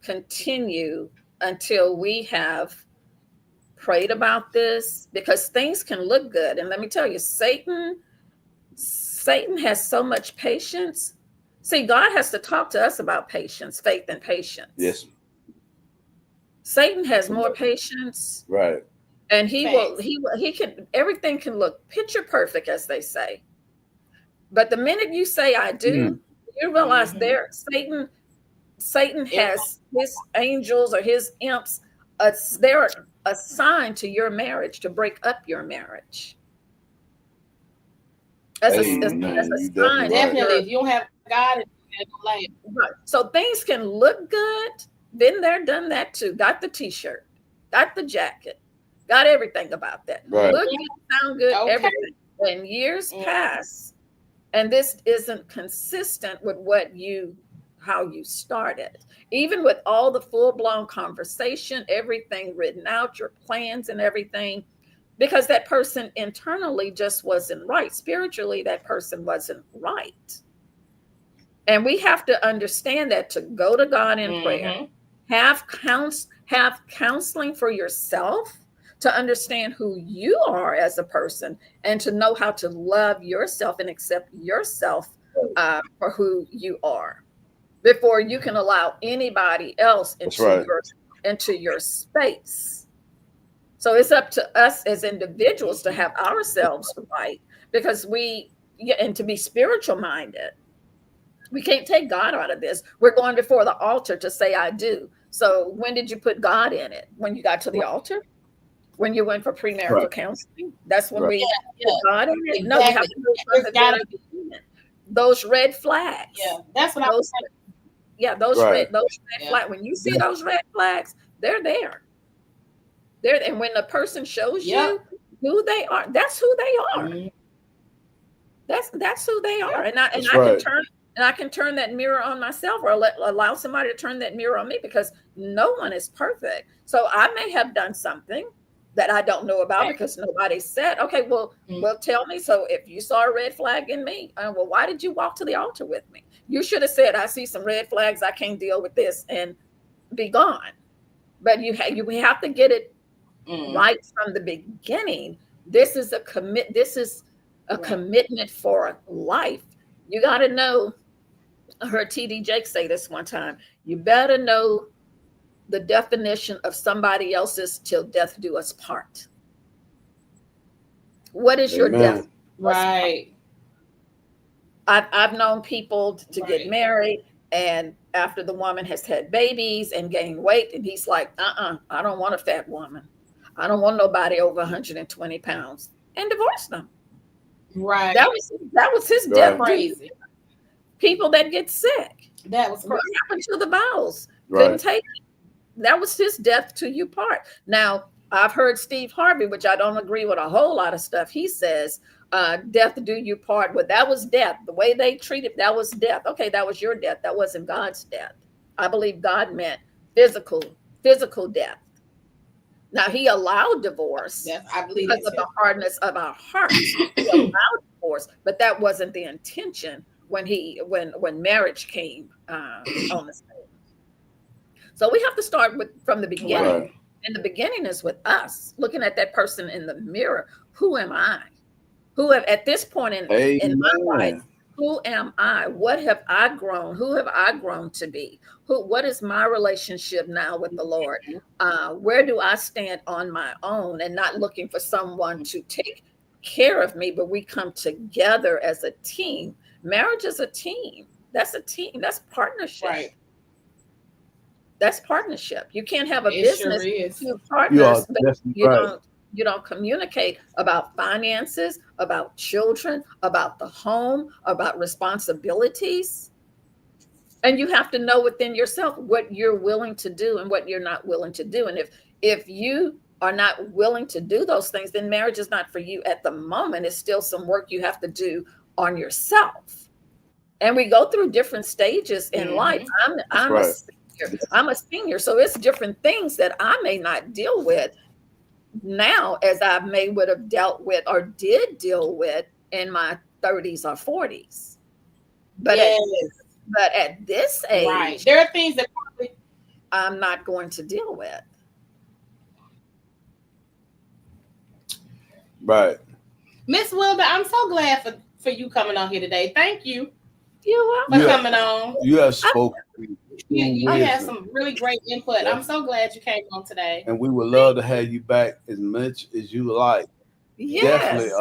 continue until we have prayed about this, because things can look good. And let me tell you, Satan has so much patience. See, God has to talk to us about patience, faith, and patience. Yes. Satan has more patience. Right. And he can, everything can look picture perfect, as they say. But the minute you say I do, you realize Satan has his angels or his imps they're assigned to your marriage to break up your marriage. That's Hey, a man, that's a you sign. Definitely, if you don't have God, it's gonna last. Right. So things can look good. Been there, done that too. Got the t-shirt, got the jacket, got everything about that. Right. Look good, sound good, Okay. everything. When years pass, and this isn't consistent with how you started, even with all the full-blown conversation, everything written out, your plans and everything, because that person internally just wasn't right. Spiritually, that person wasn't right. And we have to understand that, to go to God in prayer, have counseling for yourself, to understand who you are as a person, and to know how to love yourself and accept yourself for who you are, before you can allow anybody else into your space. So it's up to us as individuals to have ourselves right, because and to be spiritual minded. We can't take God out of this. We're going before the altar to say, I do. So when did you put God in it? When you got to the altar? When you went for premarital counseling? That's when we put God in it? No, we have to do from the very beginning. Those red flags. Yeah, that's what I was saying. Yeah, those red flags. When you see those red flags, they're there. And when the person shows you who they are, that's who they are. That's who they are. And I can turn that mirror on myself, or allow somebody to turn that mirror on me, because no one is perfect. So I may have done something that I don't know about because nobody said, okay, well, tell me. So if you saw a red flag in me, well, why did you walk to the altar with me? You should have said, I see some red flags, I can't deal with this, and be gone. But we have to get it right from the beginning. This is a commitment for life. You got to know. I heard TD Jakes say this one time. You better know the definition of somebody else's till death do us part. What is your death? Right. I've known people to get married, and after the woman has had babies and gained weight, and he's like, I don't want a fat woman. I don't want nobody over 120 pounds, and divorced them. Right. That was his death. Crazy. People that get sick. That was crazy. What happened to the bowels? Couldn't take it. That was his death to you part. Now, I've heard Steve Harvey, which I don't agree with a whole lot of stuff. He says, death do you part. Well, that was death. The way they treated, that was death. Okay, that was your death. That wasn't God's death. I believe God meant physical death. Now, he allowed divorce I believe because of the hardness of our hearts. He allowed divorce, but that wasn't the intention when marriage came on the scene. So we have to start from the beginning. Right. And the beginning is with us, looking at that person in the mirror. Who am I? At this point in my life, who am I? What have I grown? Who have I grown to be? What is my relationship now with the Lord? Where do I stand on my own, and not looking for someone to take care of me, but we come together as a team. Marriage is a team. That's a team. That's partnership. Right. That's partnership. You can't have a business with two partners, but you don't communicate about finances, about children, about the home, about responsibilities. And you have to know within yourself what you're willing to do and what you're not willing to do. And if you are not willing to do those things, then marriage is not for you at the moment. It's still some work you have to do on yourself. And we go through different stages in life. I'm a senior, so it's different things that I may not deal with now as I would have dealt with or did deal with in my 30s or 40s. But at this age, there are things that I'm not going to deal with. Right. Miss Wilda, I'm so glad for you coming on here today. Thank you. You're welcome. For coming on. You have spoken. You had some really great input. Yeah. I'm so glad you came on today. And we would love to have you back as much as you like. Yes.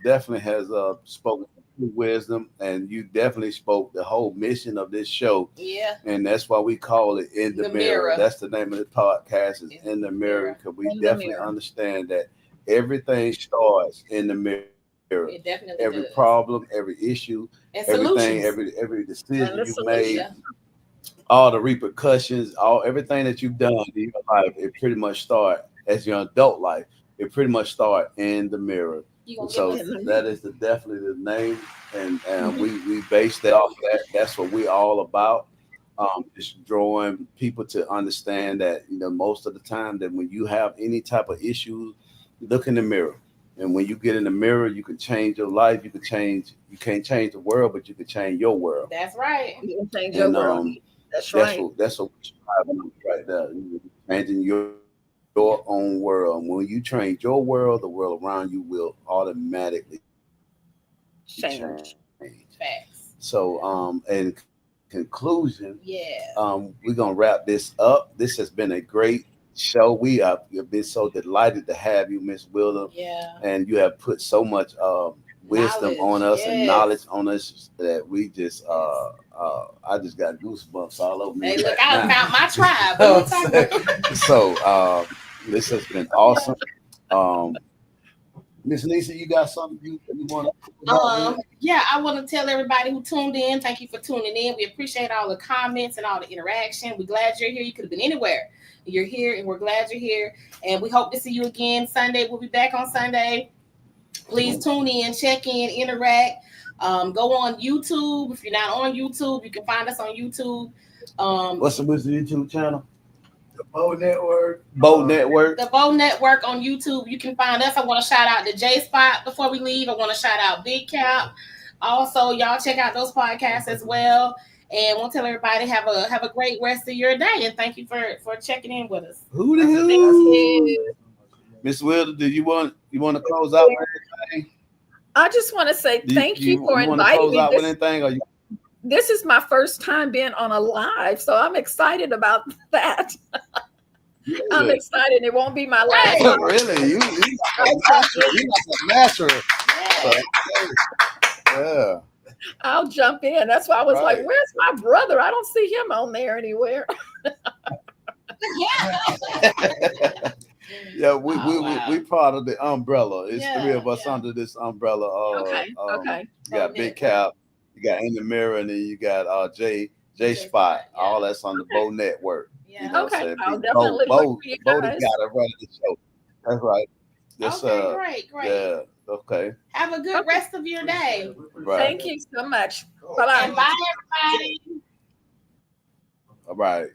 Definitely has spoken wisdom, and you definitely spoke the whole mission of this show. Yeah. And that's why we call it In the Mirror. That's the name of the podcast, is In the Mirror, because we definitely understand that everything starts in the mirror. It definitely every does. problem, every issue, and everything, solutions. every decision you've made, all the repercussions, everything that you've done in your life, it pretty much start as your adult life. It pretty much start in the mirror. So that is definitely the name, and we base that off that. That's what we all about. Just drawing people to understand that, you know, most of the time that when you have any type of issues, look in the mirror. And when you get in the mirror, you can change your life. You can't change the world, but you can change your world. That's right. You can change your world. That's right. That's what we're striving on right there. Changing your own world. When you change your world, the world around you will automatically change. Facts. So, in conclusion, we're gonna wrap this up. This has been a great show. We have been so delighted to have you, Miss Wilder. Yeah. And you have put so much wisdom on us and knowledge on us that we just I just got goosebumps all over me. Hey, look, I found my tribe. So this has been awesome. Miss Lisa, you got something you want to? Yeah, I want to tell everybody who tuned in. Thank you for tuning in. We appreciate all the comments and all the interaction. We're glad you're here. You could have been anywhere. You're here, and we're glad you're here. And we hope to see you again Sunday. We'll be back on Sunday. Please tune in, check in, interact. Go on YouTube. If you're not on YouTube, you can find us on YouTube. What's the YouTube channel? The Bo Network. Bo Network. The Bo Network on YouTube. You can find us. I want to shout out the J Spot before we leave. I want to shout out Big Cap. Also, y'all check out those podcasts as well. And we'll tell everybody have a great rest of your day. And thank you for checking in with us. Who the hell? Miss Wilder, do you want to close out with anything? I just want to say thank you for inviting me. This is my first time being on a live, so I'm excited about that. Really? I'm excited. It won't be my last. Really? You got a master. Yeah. I'll jump in. That's why I was like, where's my brother? I don't see him on there anywhere. Yeah, we part of the umbrella. It's three of us under this umbrella. Okay. You got Big Cap, you got In the Mirror, and then you got J Spot. All that's on the Bo Network. Yeah. You know I'll definitely look for you guys. Bo got to run the show. That's right. Great. Yeah. Okay. Have a good rest of your day. Right. Thank you so much. Bye-bye. And bye, everybody. All right.